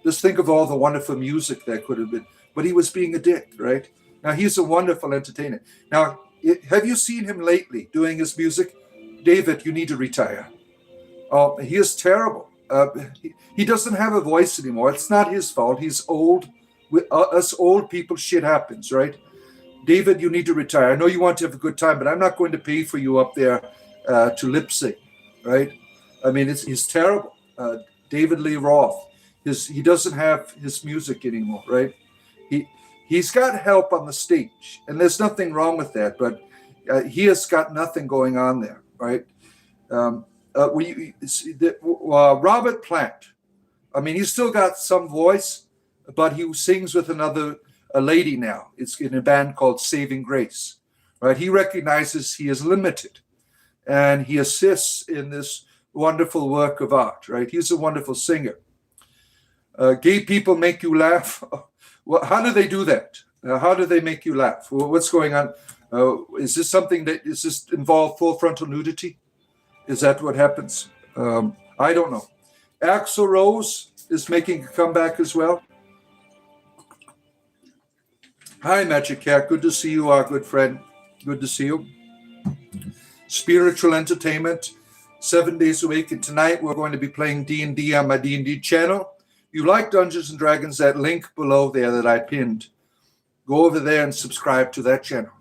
Just think of all the wonderful music that could have been. But he was being a dick, right? Now, he's a wonderful entertainer. Now, have you seen him lately doing his music? David, you need to retire. Oh, he is terrible. He doesn't have a voice anymore. It's not his fault. He's old. With us old people, shit happens, right? David, you need to retire. I know you want to have a good time, but I'm not going to pay for you up there to lip sync, right? I mean, he's terrible. David Lee Roth, he doesn't have his music anymore, right? He's got help on the stage, and there's nothing wrong with that, but he has got nothing going on there, right? Robert Plant, I mean, he's still got some voice, but he sings with a lady now. It's in a band called Saving Grace, right? He recognizes he is limited, and he assists in this wonderful work of art, right? He's a wonderful singer. Gay people make you laugh. Well, how do they do that? How do they make you laugh? Well, what's going on? Is this involve full frontal nudity? Is that what happens? I don't know. Axl Rose is making a comeback as well. Hi, Magic Cat. Good to see you, our good friend. Good to see you. Spiritual entertainment, 7 days a week. And tonight we're going to be playing D&D on my D&D channel. You like Dungeons & Dragons, that link below there that I pinned. Go over there and subscribe to that channel.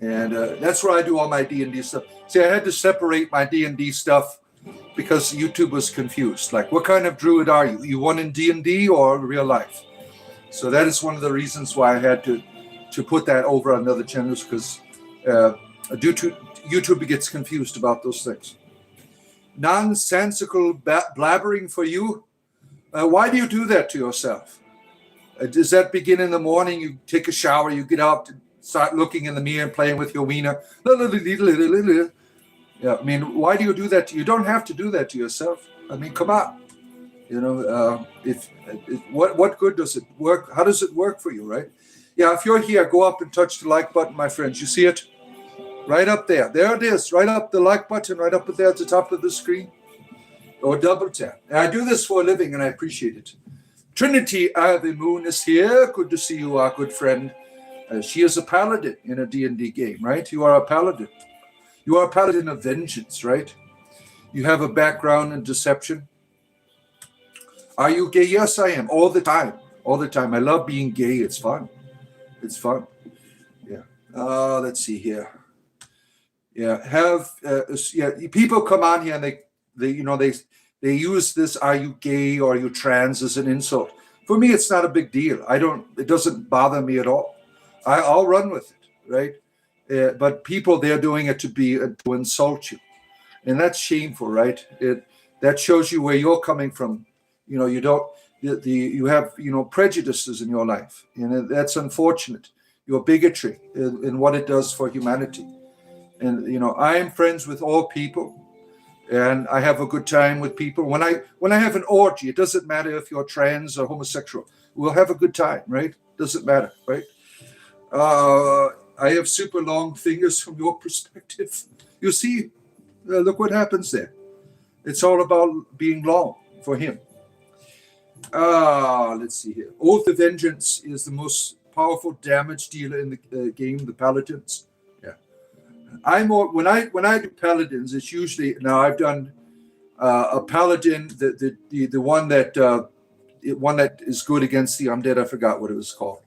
And that's where I do all my D&D stuff. See, I had to separate my D&D stuff because YouTube was confused. Like, what kind of druid are you? You one in D&D or real life? So that is one of the reasons why I had to put that over on other channels, because due to YouTube gets confused about those things. Nonsensical blabbering for you. Why do you do that to yourself? Does that begin in the morning? You take a shower, you get out, start looking in the mirror and playing with your wiener. Yeah, I mean, why do you do that? You don't have to do that to yourself. I mean, come on. You know, what good does it work? How does it work for you, right? Yeah, if you're here, go up and touch the like button, my friends. You see it? Right up there. There it is. Right up the like button, right up there at the top of the screen. Or double tap. And I do this for a living, and I appreciate it. Trinity Ivy Moon is here. Good to see you, our good friend. She is a paladin in a D&D game, right? You are a paladin. You are a paladin of vengeance, right? You have a background in deception. Are you gay? Yes, I am. All the time. All the time. I love being gay. It's fun. It's fun. Yeah. Let's see here. Yeah. People come on here and they use this, are you gay or are you trans, as an insult. For me, it's not a big deal. It doesn't bother me at all. I'll run with it, right? But people, they're doing it to insult you. And that's shameful, right? That shows you where you're coming from. You know, you have prejudices in your life. That's unfortunate. Your bigotry in what it does for humanity. And, I am friends with all people. And I have a good time with people. When I have an orgy, it doesn't matter if you're trans or homosexual. We'll have a good time, right? Doesn't matter, right? I have super long fingers from your perspective. You see, look what happens there. It's all about being long for him. Let's see here. Oath of Vengeance is the most powerful damage dealer in the game, the Paladins. When I do paladins, it's usually, now I've done a paladin, the one that is good against the undead. I forgot what it was called,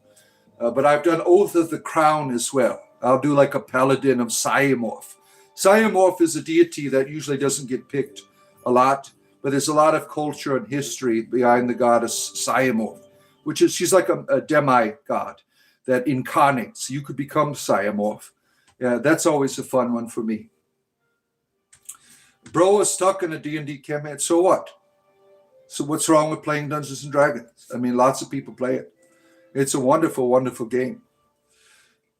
but I've done Oath of the Crown as well. I'll do like a paladin of Siamorph. Siamorph is a deity that usually doesn't get picked a lot, but there's a lot of culture and history behind the goddess Siamorph, she's like a demigod that incarnates. You could become Siamorph. Yeah, that's always a fun one for me. Bro is stuck in a D&D campaign. So what? So what's wrong with playing Dungeons & Dragons? I mean, lots of people play it. It's a wonderful, wonderful game.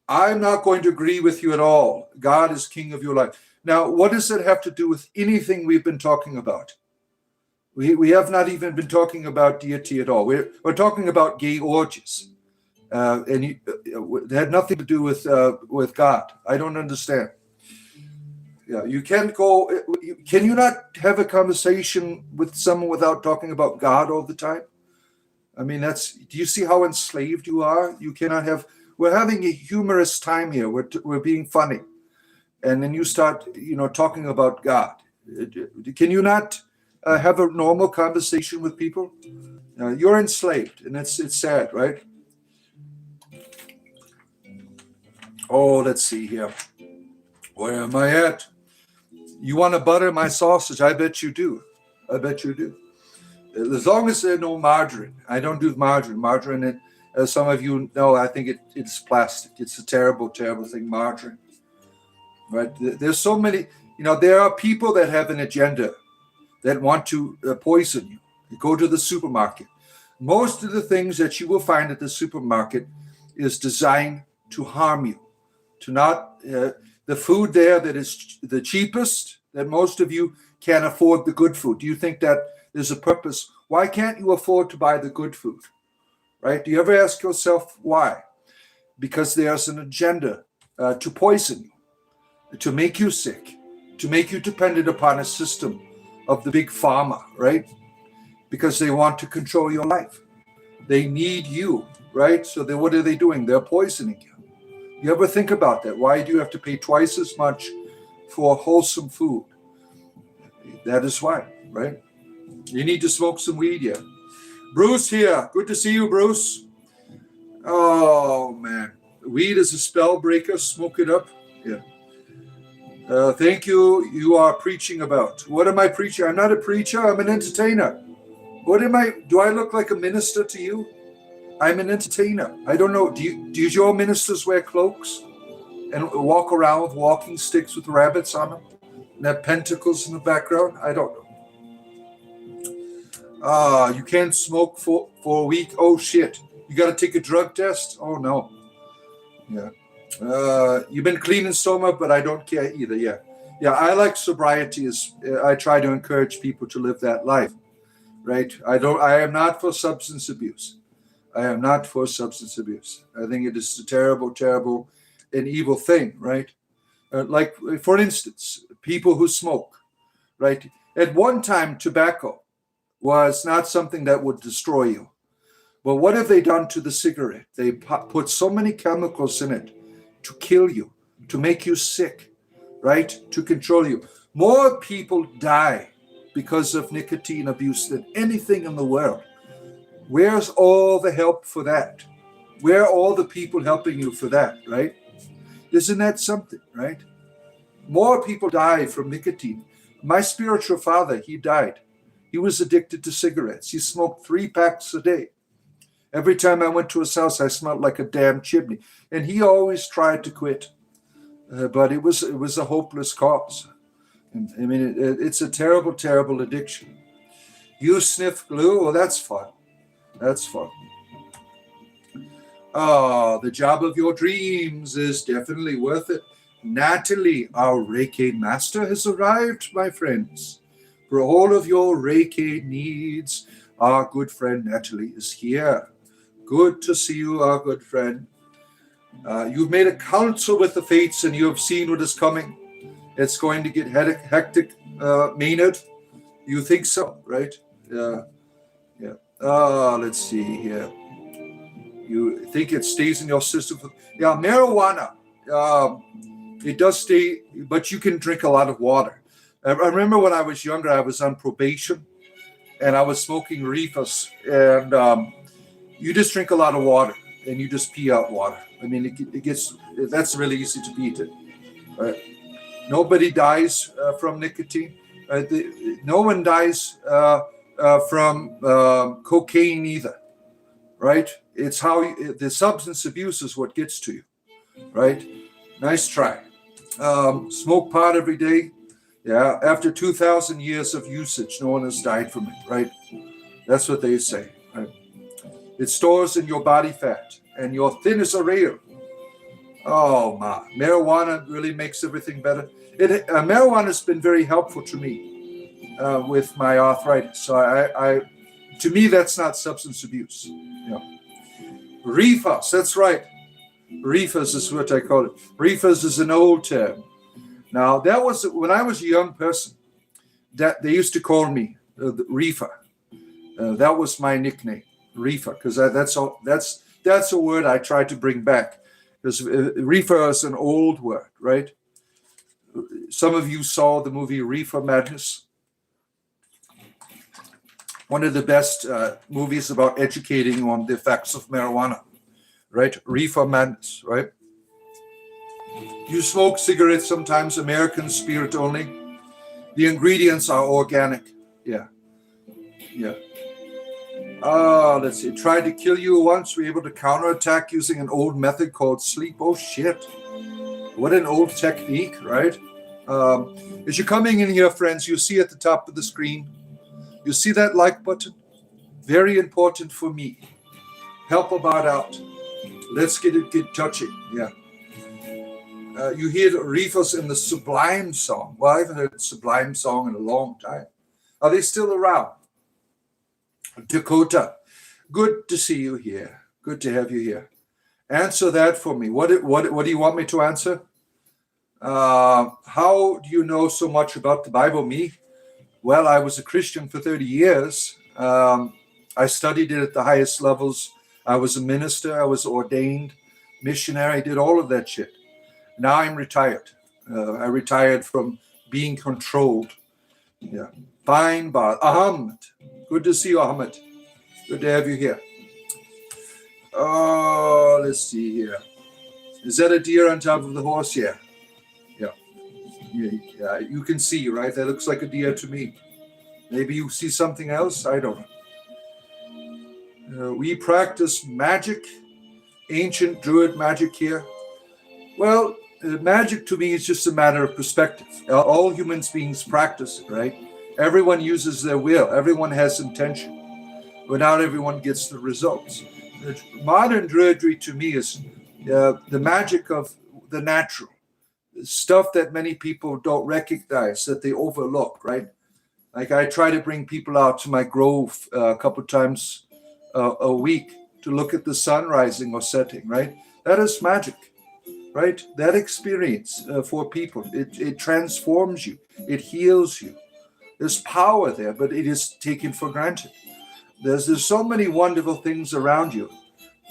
I'm not going to agree with you at all. God is king of your life. Now, what does that have to do with anything we've been talking about? We have not even been talking about deity at all. We're talking about gay orgies. And it had nothing to do with God. I don't understand. Yeah, you can't go. Can you not have a conversation with someone without talking about God all the time? I mean, do you see how enslaved you are? You cannot have. We're having a humorous time here. We're being funny, and then you start, talking about God. Can you not have a normal conversation with people? You're enslaved, and it's sad, right? Oh, let's see here. Where am I at? You want to butter my sausage? I bet you do. I bet you do. As long as there's no margarine. I don't do margarine. Margarine, as some of you know, I think it's plastic. It's a terrible, terrible thing, margarine. Right? There's so many, there are people that have an agenda that want to poison you. You go to the supermarket. Most of the things that you will find at the supermarket is designed to harm you, to not, the food there that is the cheapest, that most of you can't afford the good food. Do you think that there's a purpose? Why can't you afford to buy the good food? Right? Do you ever ask yourself why? Because there's an agenda to poison you, to make you sick, to make you dependent upon a system of the big pharma, right? Because they want to control your life. They need you, right? So what are they doing? They're poisoning you. You ever think about that? Why do you have to pay twice as much for wholesome food? That is why, right? You need to smoke some weed, yeah. Bruce here. Good to see you, Bruce. Oh, man. Weed is a spell breaker. Smoke it up. Yeah. Thank you. You are preaching about. What am I preaching? I'm not a preacher. I'm an entertainer. What am I? Do I look like a minister to you? I'm an entertainer. I don't know. Do your ministers wear cloaks and walk around with walking sticks with rabbits on them and have pentacles in the background? I don't know. You can't smoke for a week. Oh, shit. You got to take a drug test? Oh, no. Yeah. You've been clean and sober, but I don't care either. Yeah. Yeah, I like sobriety. I try to encourage people to live that life. Right? I am not for substance abuse. I am not for substance abuse. I think it is a terrible, terrible and evil thing, right? Like, for instance, people who smoke, right? At one time, tobacco was not something that would destroy you. But what have they done to the cigarette? They put so many chemicals in it to kill you, to make you sick, right? To control you. More people die because of nicotine abuse than anything in the world. Where's all the help for that? Where are all the people helping you for that, right? Isn't that something, right? More people die from nicotine. My spiritual father, he died. He was addicted to cigarettes. He smoked 3 packs a day. Every time I went to his house, I smelled like a damn chimney. And he always tried to quit. But it was a hopeless cause. I mean, it's a terrible, terrible addiction. You sniff glue? Well, that's fun. That's fun. Oh, the job of your dreams is definitely worth it. Natalie, our Reiki master, has arrived, my friends. For all of your Reiki needs, our good friend Natalie is here. Good to see you, our good friend. You've made a council with the fates and you have seen what is coming. It's going to get hectic, Maynard. You think so, right? Yeah. Let's see here. You think it stays in your system? Yeah, marijuana. It does stay, but you can drink a lot of water. I remember when I was younger, I was on probation, and I was smoking reefers, and you just drink a lot of water, and you just pee out water. I mean, that's really easy to beat it. Right? Nobody dies from nicotine. No one dies from cocaine either, right? It's how the substance abuse is what gets to you, right? Nice try. Smoke pot every day. Yeah, after 2,000 years of usage, no one has died from it, right? That's what they say. Right? It stores in your body fat, and you're thin as a rail. Oh, my. Marijuana really makes everything better. Marijuana has been very helpful to me with my arthritis. So to me, that's not substance abuse. Yeah. Reefers, that's right. Reefers is what I call it. Reefers is an old term. Now, that was when I was a young person. That they used to call me the reefer. That was my nickname, reefer, because that's a word I try to bring back. Because reefer is an old word, right? Some of you saw the movie Reefer Madness. one of the best movies about educating on the effects of marijuana, right? Reefer Madness, right? You smoke cigarettes sometimes, American spirit only. The ingredients are organic. Yeah. Let's see. Tried to kill you once. We're able to counterattack using an old method called sleep. Oh, shit. What an old technique, right? As you're coming in here, friends, you see at the top of the screen, you see that like button? Very important for me. Help about out. Let's get touching. Yeah. You hear the reefers in the Sublime song. Well, I haven't heard the Sublime song in a long time. Are they still around? Dakota, good to see you here. Good to have you here. Answer that for me. What do you want me to answer? How do you know so much about the Bible? Me? Well, I was a Christian for 30 years. I studied it at the highest levels. I was a minister. I was ordained missionary. I did all of that shit. Now I'm retired. I retired from being controlled. Yeah. Fine, but Ahmed. Good to see you, Ahmed. Good to have you here. Oh, let's see here. Is that a deer on top of the horse? Yeah. Yeah, you can see, right? That looks like a deer to me. Maybe you see something else? I don't know. We practice magic, ancient druid magic here. Well, magic to me is just a matter of perspective. All human beings practice it, right? Everyone uses their will. Everyone has intention. But not everyone gets the results. Modern druidry to me is the magic of the natural. Stuff that many people don't recognize, that they overlook, right? Like I try to bring people out to my grove a couple times a week to look at the sun rising or setting, right? That is magic, right? That experience for people, it transforms you, it heals you. There's power there, but it is taken for granted. There's so many wonderful things around you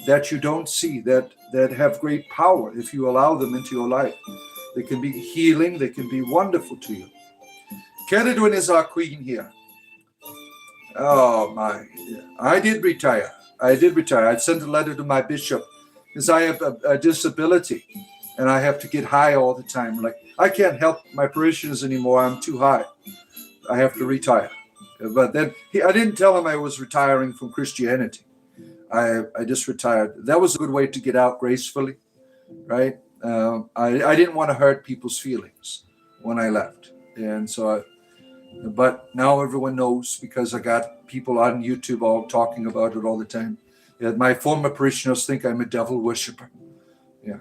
that you don't see that have great power if you allow them into your life. They can be healing. They can be wonderful to you. Keridwin is our queen here. Oh, my. I did retire. I'd sent a letter to my bishop because I have a disability and I have to get high all the time. Like, I can't help my parishioners anymore. I'm too high. I have to retire. But then I didn't tell him I was retiring from Christianity. I just retired. That was a good way to get out gracefully, right? I didn't want to hurt people's feelings when I left. And so, but now everyone knows because I got people on YouTube all talking about it all the time. Yeah, my former parishioners think I'm a devil worshiper. Yeah,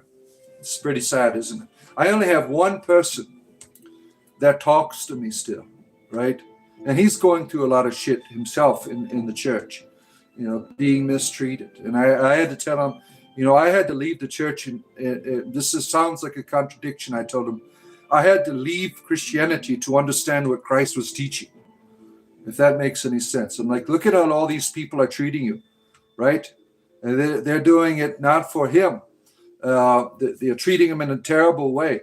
it's pretty sad, isn't it? I only have one person that talks to me still, right? And he's going through a lot of shit himself in the church, being mistreated. And I had to tell him, I had to leave the church, and sounds like a contradiction. I told him, I had to leave Christianity to understand what Christ was teaching, if that makes any sense. I'm like, look at how all these people are treating you, right? And they're doing it not for him. They're treating him in a terrible way.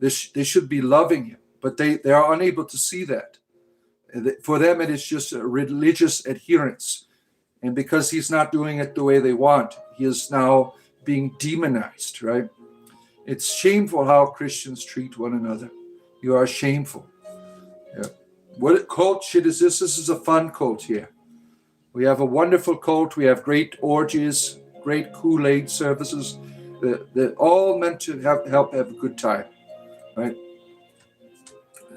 They should be loving him, but they are unable to see that. For them, it is just a religious adherence. And because he's not doing it the way they want, he is now being demonized, right? It's shameful how Christians treat one another. You are shameful. Yeah. What cult shit is this? This is a fun cult here. We have a wonderful cult. We have great orgies, great Kool-Aid services. They're all meant to help have a good time, right?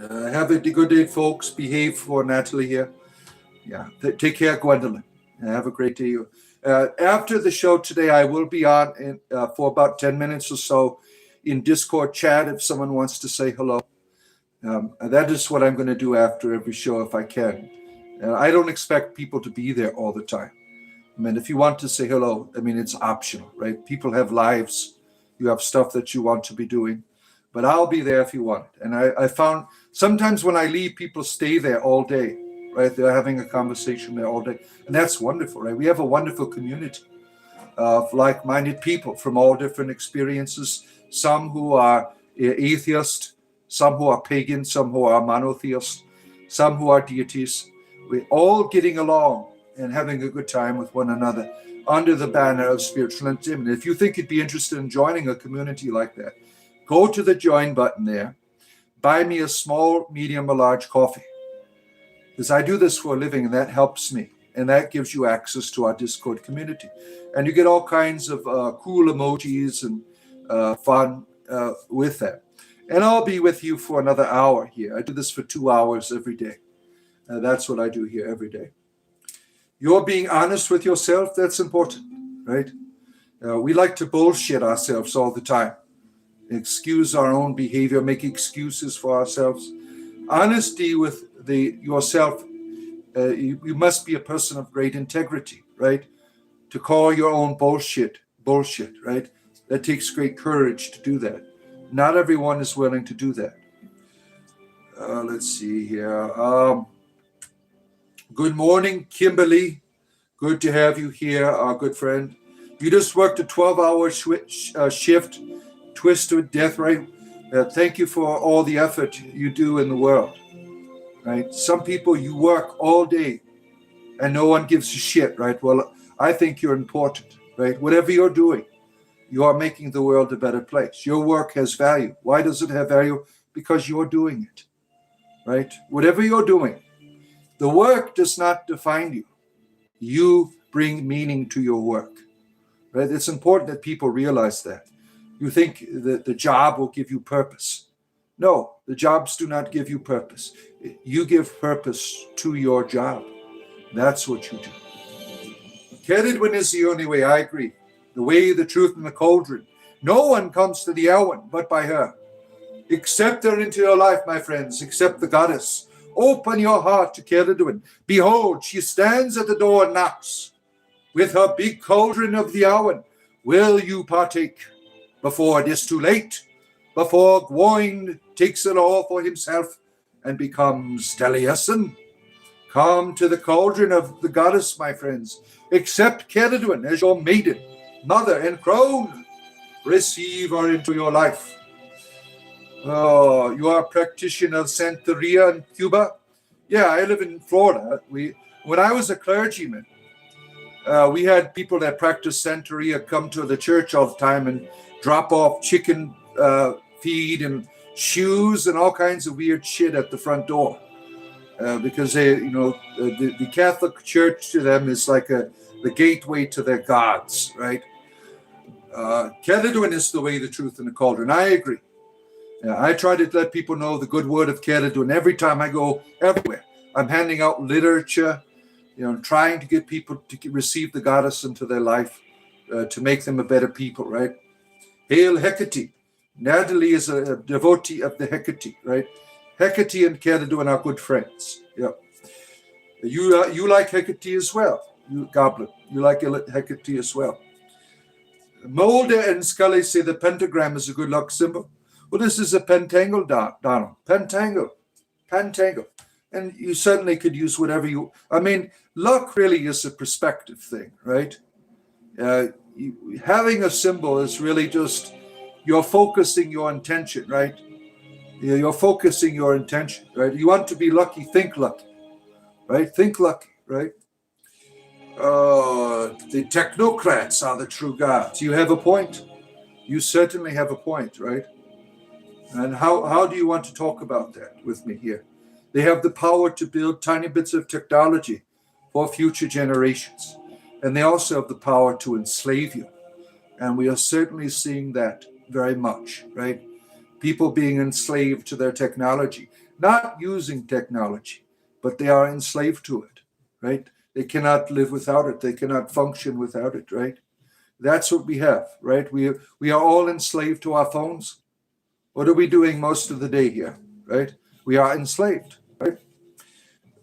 Have a good day, folks. Behave for Natalie here. Yeah. Take care, Gwendolyn. Have a great day. After the show today, I will be on for about 10 minutes or so in Discord chat if someone wants to say hello. That is what I'm going to do after every show if I can. I don't expect people to be there all the time. I mean, if you want to say hello, it's optional, right? People have lives. You have stuff that you want to be doing. But I'll be there if you want it. And I found sometimes when I leave, people stay there all day. Right, they're having a conversation there all day, and that's wonderful, right? We have a wonderful community of like-minded people from all different experiences. Some who are atheist, some who are pagan, some who are monotheist, some who are deities. We're all getting along and having a good time with one another under the banner of spiritual intimacy. If you think you'd be interested in joining a community like that, go to the join button there, buy me a small, medium, or large coffee. Because I do this for a living, and that helps me. And that gives you access to our Discord community. And you get all kinds of cool emojis and fun with that. And I'll be with you for another hour here. I do this for 2 hours every day. That's what I do here every day. You're being honest with yourself. That's important, right? We like to bullshit ourselves all the time. Excuse our own behavior, make excuses for ourselves. Honesty with yourself. You must be a person of great integrity, right? To call your own bullshit, right? That takes great courage to do that. Not everyone is willing to do that. Let's see here. Good morning, Kimberly. Good to have you here, our good friend. You just worked a 12-hour shift, twisted death, right? Thank you for all the effort you do in the world, right? Some people, you work all day and no one gives a shit, right? Well, I think you're important, right? Whatever you're doing, you are making the world a better place. Your work has value. Why does it have value? Because you're doing it, right? Whatever you're doing, the work does not define you. You bring meaning to your work, right? It's important that people realize that. You think that the job will give you purpose. No, the jobs do not give you purpose. You give purpose to your job. That's what you do. Kedidwin is the only way, I agree. The way, the truth, and the cauldron. No one comes to the Elwyn but by her. Accept her into your life, my friends. Accept the goddess. Open your heart to Kedidwin. Behold, she stands at the door and knocks. With her big cauldron of the Elwyn, will you partake before it is too late? Before Gwain takes it all for himself and becomes Taliesin? Come to the cauldron of the goddess, my friends. Accept Kedidwin as your maiden, mother, and crone. Receive her into your life. Oh, you are a practitioner of Santeria in Cuba? Yeah, I live in Florida. When I was a clergyman, we had people that practiced Santeria come to the church all the time and drop off chicken feed and shoes and all kinds of weird shit at the front door. Because they, the Catholic Church to them is like the gateway to their gods, right? Kedidwin is the way, the truth, and the cauldron. I agree. I try to let people know the good word of Kedidwin every time I go everywhere. I'm handing out literature, trying to get people to receive the goddess into their life, to make them a better people, right? Hail Hecate. Natalie is a devotee of the Hecate, right? Hecate and Kedidwin are good friends. Yeah. You like Hecate as well, you Goblin. You like Hecate as well. Mulder and Scully say the pentagram is a good luck symbol. Well, this is a pentangle, Donald. Pentangle. And you certainly could use whatever you... luck really is a perspective thing, right? Having a symbol is really just... You're focusing your intention, right? You're focusing your intention, right? You want to be lucky, think lucky, right? Think lucky, right? The technocrats are the true gods. You have a point. You certainly have a point, right? And how do you want to talk about that with me here? They have the power to build tiny bits of technology for future generations. And they also have the power to enslave you. And we are certainly seeing that very much, right? People being enslaved to their technology, not using technology, but they are enslaved to it, right? They cannot live without it. They cannot function without it, right? That's what we have, right? We are all enslaved to our phones. What are we doing most of the day here, right? We are enslaved, right?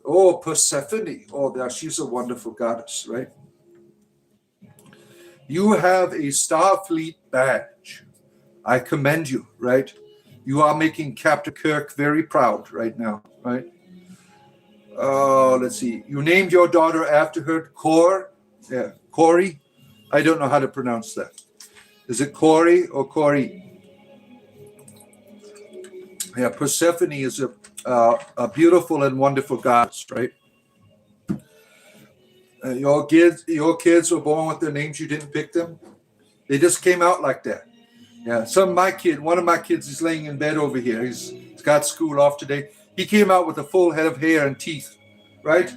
Oh, Persephone. Oh, she's a wonderful goddess, right? You have a Starfleet badge. I commend you, right? You are making Captain Kirk very proud right now, right? Let's see. You named your daughter after her, Corey. I don't know how to pronounce that. Is it Corey or Corey? Yeah, Persephone is a beautiful and wonderful goddess, right? Your kids were born with their names. You didn't pick them. They just came out like that. Yeah. One of my kids is laying in bed over here. He's got school off today. He came out with a full head of hair and teeth, right?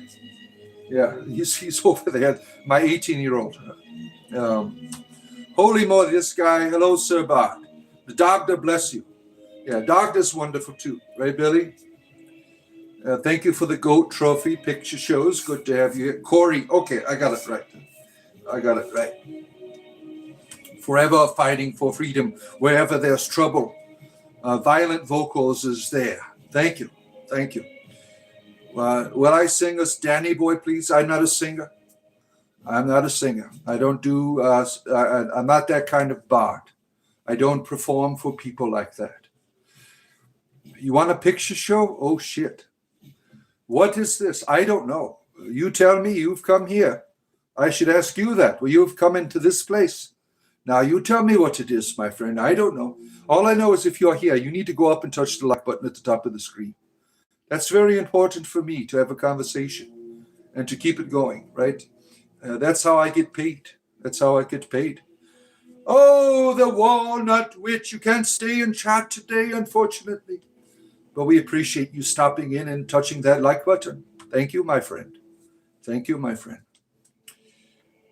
Yeah. He's over there. My 18-year-old. Holy moly, this guy. Hello, Sir Bart. The doctor bless you. Yeah, doctor's wonderful too, right, Billy? Thank you for the GOAT trophy picture shows. Good to have you here. Corey, okay, I got it right. Forever fighting for freedom wherever there's trouble. Violent vocals is there. Thank you. Will I sing us Danny Boy, please? I'm not a singer. I don't do, I'm not that kind of bard. I don't perform for people like that. You want a picture show? Oh, shit. What is this? I don't know. You tell me. You've come here. I should ask you that. Well, you've come into this place. Now, you tell me what it is, my friend. I don't know. All I know is if you're here, you need to go up and touch the like button at the top of the screen. That's very important for me to have a conversation and to keep it going, right? That's how I get paid. Oh, the Walnut Witch. You can't stay and chat today, unfortunately. But we appreciate you stopping in and touching that like button. Thank you, my friend.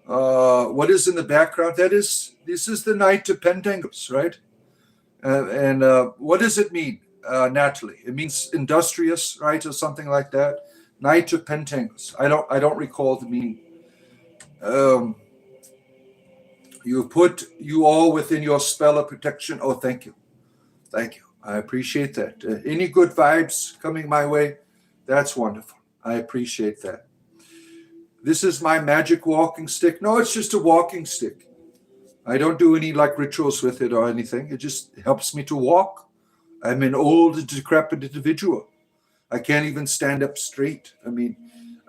What is in the background? This is the Knight of Pentacles, right? And what does it mean, Natalie? It means industrious, right, or something like that. Knight of Pentacles. I don't recall the meaning. You put you all within your spell of protection. Oh, thank you. I appreciate that. Any good vibes coming my way? That's wonderful. I appreciate that. This is my magic walking stick. No, it's just a walking stick. I don't do any like rituals with it or anything. It just helps me to walk. I'm an old, decrepit individual. I can't even stand up straight. I mean,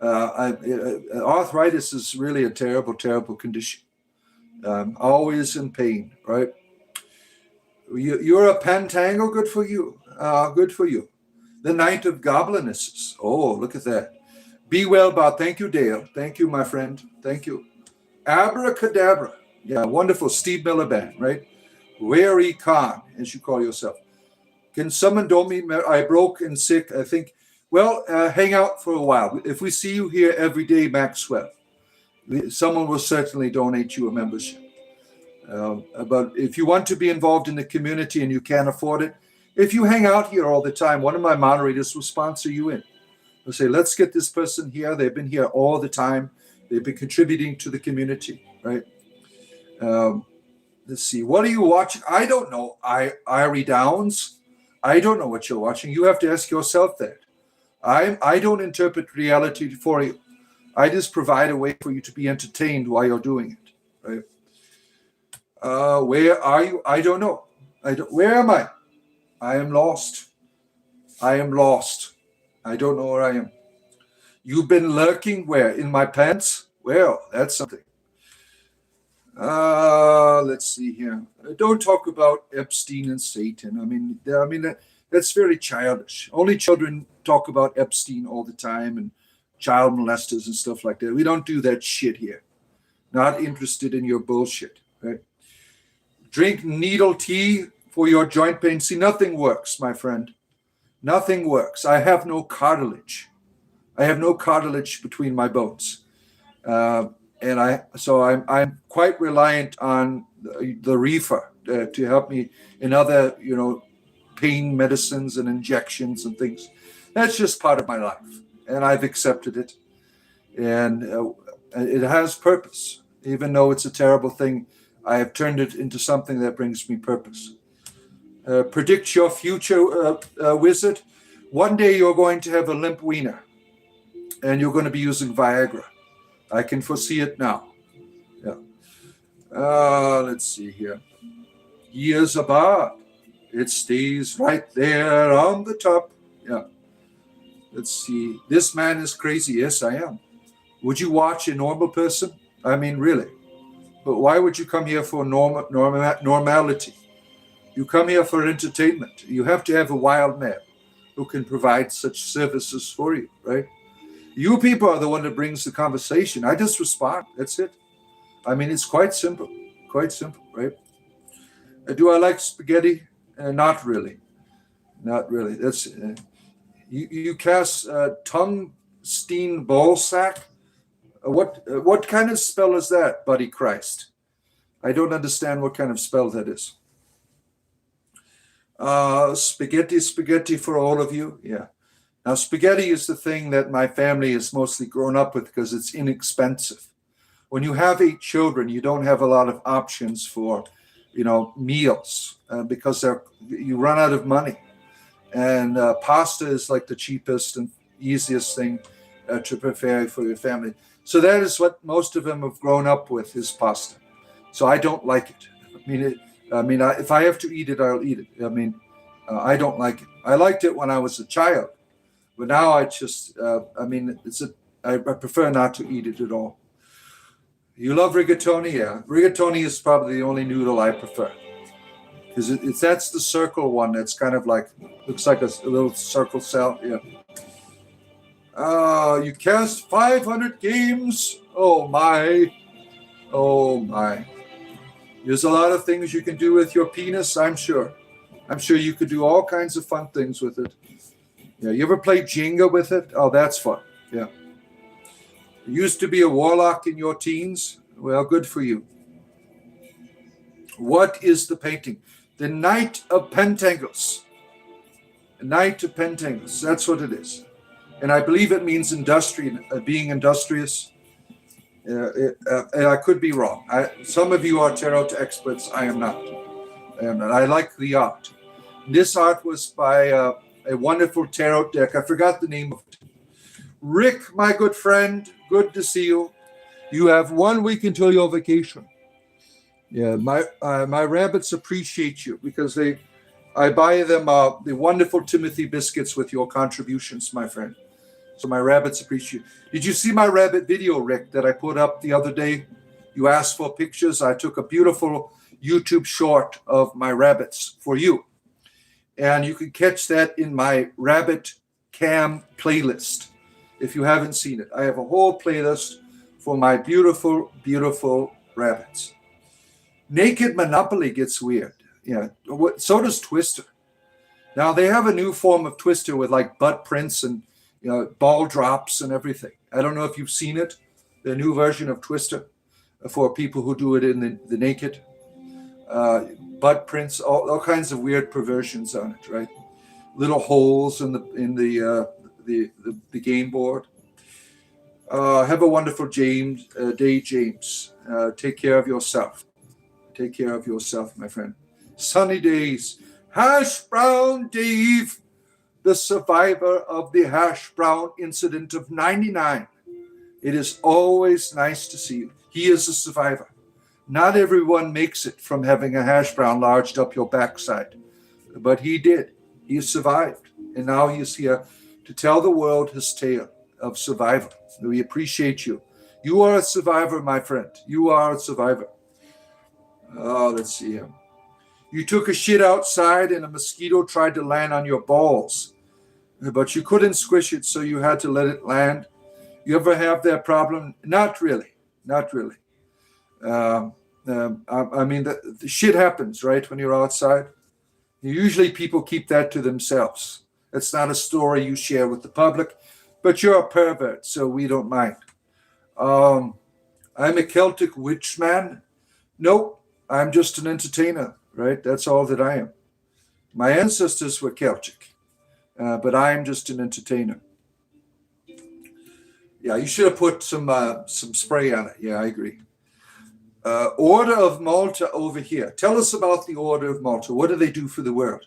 arthritis is really a terrible, terrible condition. Always in pain, right? You're a pentangle. Good for you. The Knight of Goblinesses. Oh, look at that. Be well, Bob. Thank you, Dale. Thank you, my friend. Thank you. Abracadabra. Yeah, wonderful. Steve Miller Band, right? Wary Khan, as you call yourself. Can someone donate me? I broke and sick, I think. Well, hang out for a while. If we see you here every day, Maxwell, someone will certainly donate you a membership. But if you want to be involved in the community and you can't afford it, if you hang out here all the time, one of my moderators will sponsor you in. They'll say, let's get this person here. They've been here all the time. They've been contributing to the community, right? Let's see. What are you watching? I don't know. Irie Downs. I don't know what you're watching. You have to ask yourself that. I don't interpret reality for you. I just provide a way for you to be entertained while you're doing it, right? Where are you? I don't know. Where am I? I am lost. I don't know where I am. You've been lurking where? In my pants? Well, that's something. Let's see here. Don't talk about Epstein and Satan. I mean, that's very childish. Only children talk about Epstein all the time and child molesters and stuff like that. We don't do that shit here. Not interested in your bullshit, right? Drink needle tea for your joint pain. See, nothing works, my friend. Nothing works. I have no cartilage. Between my bones. I'm quite reliant on the reefer to help me in other, pain medicines and injections and things. That's just part of my life, and I've accepted it. And it has purpose, even though it's a terrible thing. I have turned it into something that brings me purpose. Predict your future, wizard. One day you're going to have a limp wiener, and you're going to be using Viagra. I can foresee it now. Yeah. Let's see here. Years apart. It stays right there on the top. Yeah. Let's see. This man is crazy. Yes, I am. Would you watch a normal person? I mean, really. But why would you come here for normality? You come here for entertainment. You have to have a wild man who can provide such services for you, right? You people are the one that brings the conversation. I just respond. That's it. I mean, it's quite simple. Quite simple, right? Do I like spaghetti? Not really. Not really. That's you cast tungsten ball sack. What kind of spell is that, buddy Christ? I don't understand what kind of spell that is. Spaghetti for all of you. Yeah. Now, spaghetti is the thing that my family has mostly grown up with because it's inexpensive. When you have 8 children, you don't have a lot of options for, meals because you run out of money. And pasta is like the cheapest and easiest thing to prepare for your family. So that is what most of them have grown up with, is pasta. So I don't like it. If I have to eat it, I'll eat it. I don't like it. I liked it when I was a child, but now I just, I prefer not to eat it at all. You love rigatoni? Yeah. Rigatoni is probably the only noodle I prefer. Because that's the circle one that's kind of like, looks like a little circle cell. Yeah. You cast 500 games? Oh my. Oh my. There's a lot of things you can do with your penis, I'm sure. I'm sure you could do all kinds of fun things with it. Yeah, you ever play Jenga with it? Oh, that's fun. Yeah. You used to be a warlock in your teens? Well, good for you. What is the painting? The Knight of Pentacles. Knight of Pentacles. That's what it is. And I believe it means being industrious. I could be wrong. Some of you are tarot experts. I am not. I like the art. This art was by a wonderful tarot deck. I forgot the name of it. Rick, my good friend, good to see you. You have 1 week until your vacation. Yeah, my rabbits appreciate you because I buy them the wonderful Timothy biscuits with your contributions, my friend. So my rabbits appreciate you. Did you see my rabbit video, Rick, that I put up the other day? You asked for pictures. I took a beautiful YouTube short of my rabbits for you. And you can catch that in my Rabbit Cam playlist if you haven't seen it. I have a whole playlist for my beautiful, beautiful rabbits. Naked Monopoly gets weird. Yeah, so does Twister. Now they have a new form of Twister with like butt prints and ball drops and everything. I don't know if you've seen it. The new version of Twister for people who do it in the naked. Butt prints, all kinds of weird perversions on it, right? Little holes in the game board. Have a wonderful day, James. Take care of yourself. Take care of yourself, my friend. Sunny days. Hash Brown Dave, the survivor of the Hash Brown incident of 99. It is always nice to see you. He is a survivor. Not everyone makes it from having a hash brown lodged up your backside, but he did. He survived, and now he is here to tell the world his tale of survival. We appreciate you. You are a survivor, my friend. You are a survivor. Oh, let's see him. You took a shit outside and a mosquito tried to land on your balls, but you couldn't squish it, so you had to let it land. You ever have that problem? Not really. Not really. The shit happens, right, when you're outside. Usually people keep that to themselves. It's not a story you share with the public, but you're a pervert, so we don't mind. I'm a Celtic witch man. Nope, I'm just an entertainer, right? That's all that I am. My ancestors were Celtic, but I'm just an entertainer. Yeah, you should have put some spray on it. Yeah, I agree. Order of Malta over here. Tell us about the Order of Malta. What do they do for the world?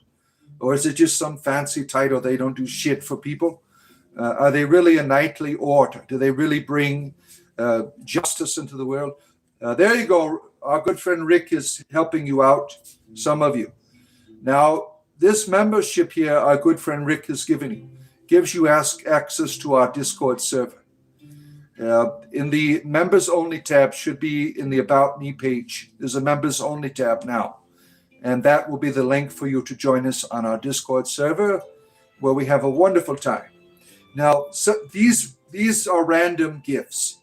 Or is it just some fancy title? They don't do shit for people? Are they really a knightly order? Do they really bring justice into the world? There you go. Our good friend Rick is helping you out, some of you. Now, this membership here, our good friend Rick has given you, gives you access to our Discord server. In the members only tab, should be in the About Me page. There's a members only tab now. And that will be the link for you to join us on our Discord server, where we have a wonderful time. Now, so these these are random gifts.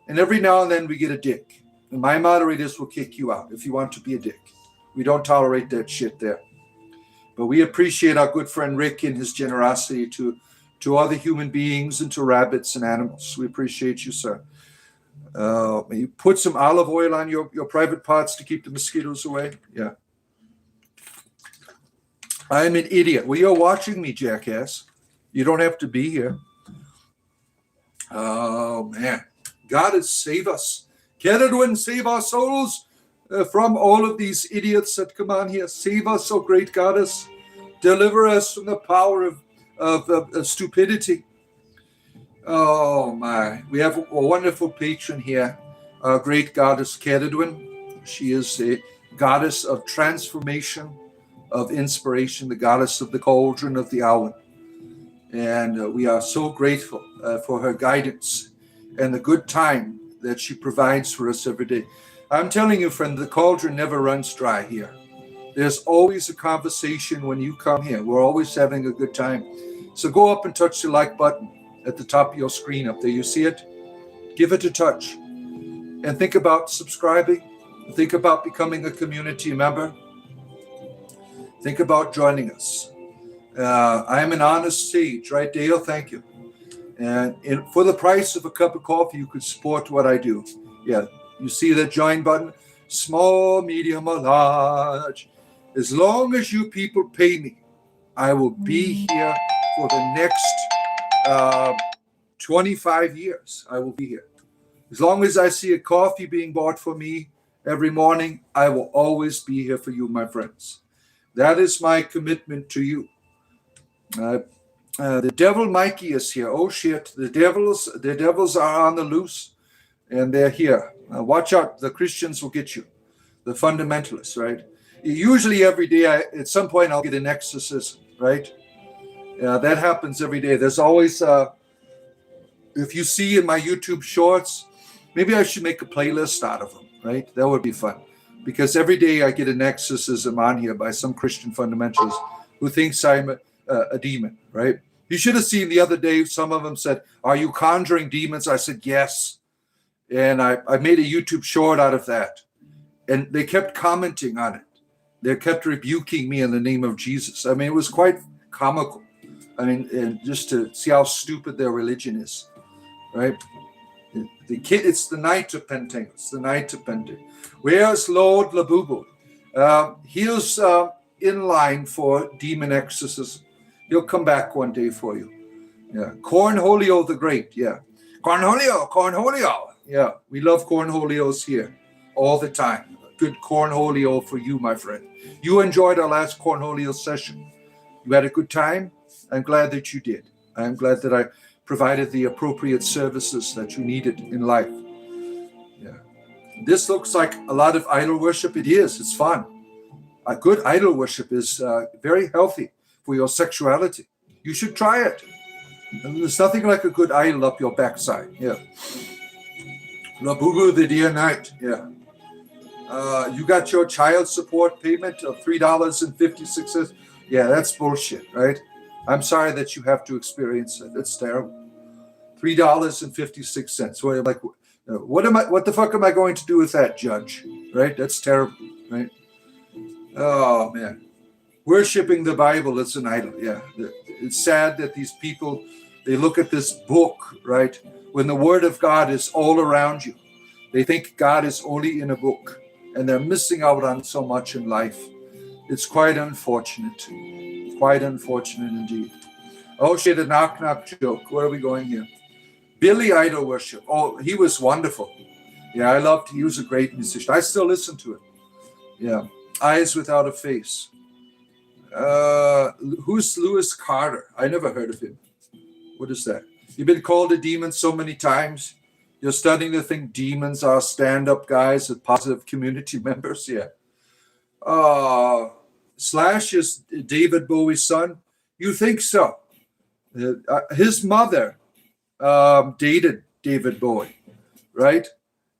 And every now and then we get a dick. And my moderators will kick you out if you want to be a dick. We don't tolerate that shit there. But we appreciate our good friend Rick and his generosity to other human beings and to rabbits and animals. We appreciate you, sir. You put some olive oil on your private parts to keep the mosquitoes away. Yeah. I'm an idiot. Well, you're watching me, jackass. You don't have to be here. Oh, man. God has save us. Kedadwin, save our souls from all of these idiots that come on here. Save us, oh great goddess. Deliver us from the power of stupidity. Oh, my. We have a wonderful patron here, our great goddess Kedadwin. She is a goddess of transformation, of inspiration, the goddess of the cauldron of the hour. And we are so grateful for her guidance and the good time that she provides for us every day. I'm telling you, friend, the cauldron never runs dry here. There's always a conversation when you come here. We're always having a good time. So go up and touch the like button at the top of your screen up there. You see it? Give it a touch. And think about subscribing. Think about becoming a community member. Think about joining us. I am an honest sage, right, Dale? Thank you. And for the price of a cup of coffee, you could support what I do. Yeah, you see that join button? Small, medium, or large. As long as you people pay me, I will be here for the next 25 years. I will be here. As long as I see a coffee being bought for me every morning, I will always be here for you, my friends. That is my commitment to you. The devil Mikey is here. Oh shit! The devils are on the loose, and they're here. Watch out! The Christians will get you. The fundamentalists, right? Usually every day, at some point, I'll get an exorcism, right? That happens every day. There's always, if you see in my YouTube shorts, maybe I should make a playlist out of them, right? That would be fun, because every day I get an exorcism on here by some Christian fundamentalist who thinks I'm a demon, right? You should have seen the other day, some of them said, "Are you conjuring demons?" I said, "Yes." And I made a YouTube short out of that. And they kept commenting on it. They kept rebuking me in the name of Jesus. I mean, it was quite comical. I mean, and just to see how stupid their religion is, right? It's the night of Pentecost. It's the night of Pentecost. Where's Lord Labubu? He's in line for demon exorcism. He'll come back one day for you. Yeah. Cornholio the Great. Yeah. Cornholio. Yeah. We love Cornholios here all the time. Good Cornholio for you, my friend. You enjoyed our last Cornholio session. You had a good time? I'm glad that you did. I'm glad that I provided the appropriate services that you needed in life. Yeah. This looks like a lot of idol worship. It is. It's fun. A good idol worship is very healthy for your sexuality. You should try it. And there's nothing like a good idol up your backside. Yeah. Labubu the dear night. Yeah. You got your child support payment of $3.56. Yeah, that's bullshit, right? I'm sorry that you have to experience it. That's terrible. $3.56. Well, like, what the fuck am I going to do with that, Judge? Right? That's terrible, right? Oh man. Worshipping the Bible is an idol. Yeah. It's sad that these people, they look at this book, right? When the word of God is all around you. They think God is only in a book, and they're missing out on so much in life. It's quite unfortunate. Quite unfortunate indeed. Oh shit, a knock joke. Where are we going here? Billy Idol worship. Oh, he was wonderful. Yeah, I loved, he was a great musician. I still listen to it. Yeah. Eyes Without a Face. Who's Lewis Carter? I never heard of him. What is that? You've been called a demon so many times. You're starting to think demons are stand-up guys with positive community members. Yeah. Slash is David Bowie's son. You think so? His mother dated David Bowie, right?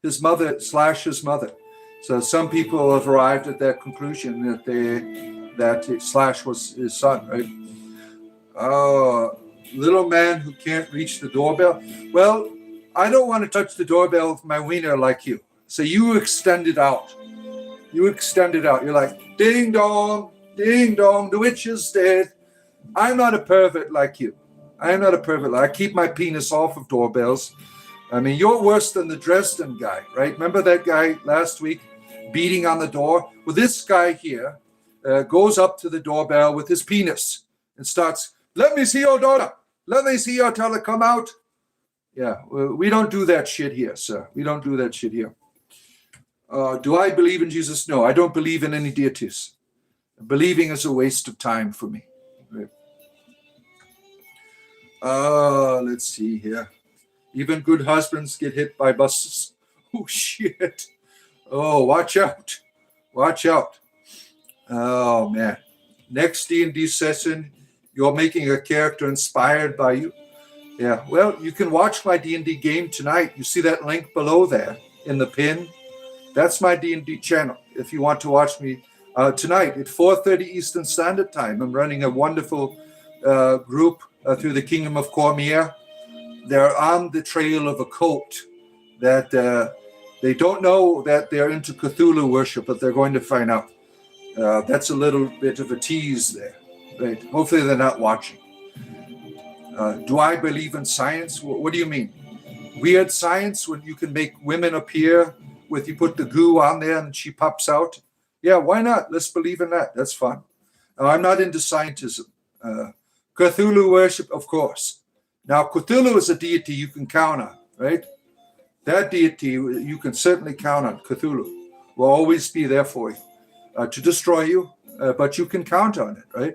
His mother, Slash's mother. So some people have arrived at that conclusion that Slash was his son, right? little man who can't reach the doorbell. Well, I don't want to touch the doorbell with my wiener like you. So you extend it out. You extend it out. You're like, ding dong, the witch is dead. I'm not a pervert like you. I'm not a pervert. I keep my penis off of doorbells. I mean, you're worse than the Dresden guy, right? Remember that guy last week beating on the door? Well, this guy here goes up to the doorbell with his penis and starts, let me see your daughter. Let me see your daughter come out. Yeah, we don't do that shit here, sir. We don't do that shit here. Do I believe in Jesus? No, I don't believe in any deities. Believing is a waste of time for me. Right. Let's see here. Even good husbands get hit by buses. Oh, shit. Oh, watch out. Watch out. Oh, man. Next D&D session, you're making a character inspired by you. Yeah, well, you can watch my D&D game tonight. You see that link below there in the pin? That's my D&D channel. If you want to watch me tonight at 4:30 Eastern Standard Time, I'm running a wonderful group through the Kingdom of Cormier. They're on the trail of a cult that they don't know that they're into Cthulhu worship, but they're going to find out. That's a little bit of a tease there. Right? Hopefully they're not watching. Do I believe in science? What do you mean? Weird science when you can make women appear with, you put the goo on there and she pops out? Yeah, why not? Let's believe in that. That's fun. I'm not into scientism. Cthulhu worship, of course. Now, Cthulhu is a deity you can count on, right? That deity you can certainly count on. Cthulhu will always be there for you to destroy you, but you can count on it, right?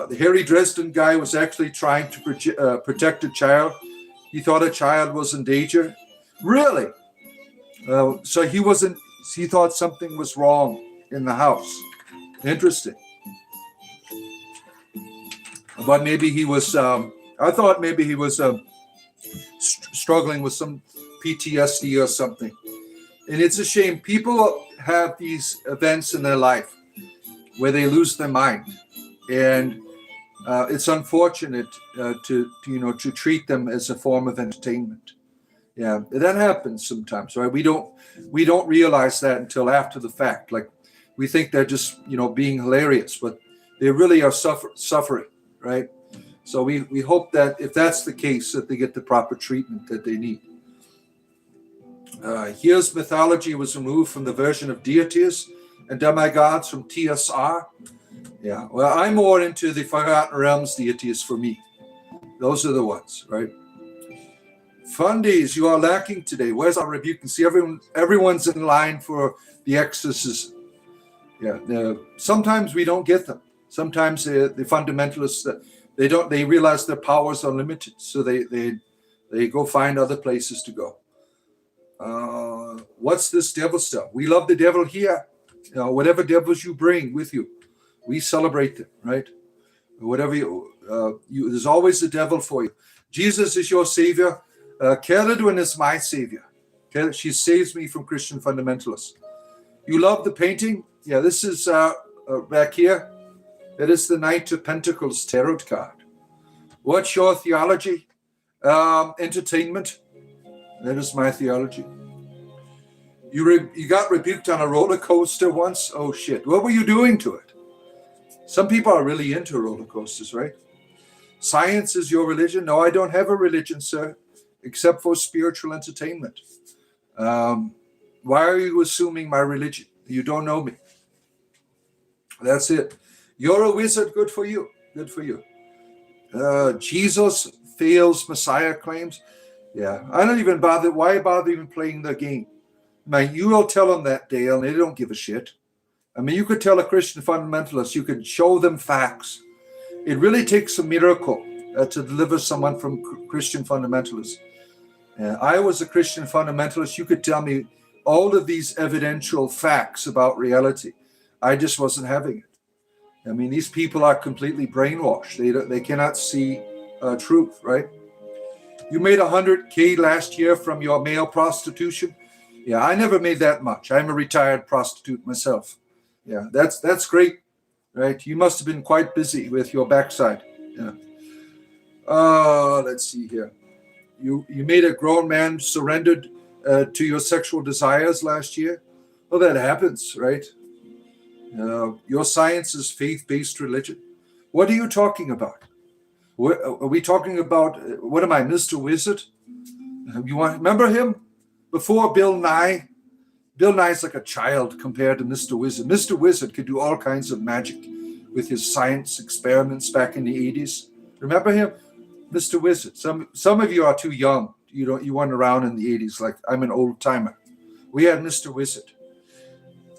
The Harry Dresden guy was actually trying to protect a child. He thought a child was in danger. Really? So he thought something was wrong in the house. Interesting. But maybe he was, I thought maybe he was struggling with some PTSD or something. And it's a shame. People have these events in their life where they lose their mind. And it's unfortunate to treat them as a form of entertainment. Yeah, that happens sometimes, right? We don't realize that until after the fact. Like, we think they're just being hilarious, but they really are suffering, right? So we hope that if that's the case, that they get the proper treatment that they need. Here's mythology was removed from the version of deities and demigods from TSR. Yeah, well, I'm more into the Forgotten Realms deities for me. Those are the ones, right? Fundies, you are lacking today. Where's our rebuke? You can see everyone's in line for the exorcism. Yeah, sometimes we don't get them. Sometimes the fundamentalists, they realize their powers are limited, so they go find other places to go. What's this devil stuff? We love the devil here. Whatever devils you bring with you, we celebrate them, right? Whatever there's always a devil for you. Jesus is your savior. Caledwin is my savior. Okay? She saves me from Christian fundamentalists. You love the painting? Yeah, this is back here. It is the Knight of Pentacles tarot card. What's your theology? Entertainment. That is my theology. You got rebuked on a roller coaster once? Oh, shit. What were you doing to it? Some people are really into roller coasters, right? Science is your religion? No, I don't have a religion, sir, except for spiritual entertainment. Why are you assuming my religion? You don't know me. That's it. You're a wizard. Good for you. Good for you. Jesus fails Messiah claims. Yeah, I don't even bother. Why bother even playing the game? Man, you will tell them that, Dale, and they don't give a shit. I mean, you could tell a Christian fundamentalist, you could show them facts. It really takes a miracle to deliver someone from Christian fundamentalists. I was a Christian fundamentalist. You could tell me all of these evidential facts about reality. I just wasn't having it. I mean, these people are completely brainwashed. They cannot see truth, right? You made $100K last year from your male prostitution. Yeah, I never made that much. I'm a retired prostitute myself. Yeah, that's great, right? You must have been quite busy with your backside. Yeah. Let's see here. You made a grown man surrendered to your sexual desires last year. Well, that happens, right? Your science is faith-based religion. What are you talking about? Are we talking about, what am I, Mr. Wizard? Remember him? Before Bill Nye? Bill Nye's like a child compared to Mr. Wizard. Mr. Wizard could do all kinds of magic with his science experiments back in the 80s. Remember him? Mr. Wizard. Some of you are too young. You weren't around in the 80s. Like, I'm an old timer. We had Mr. Wizard.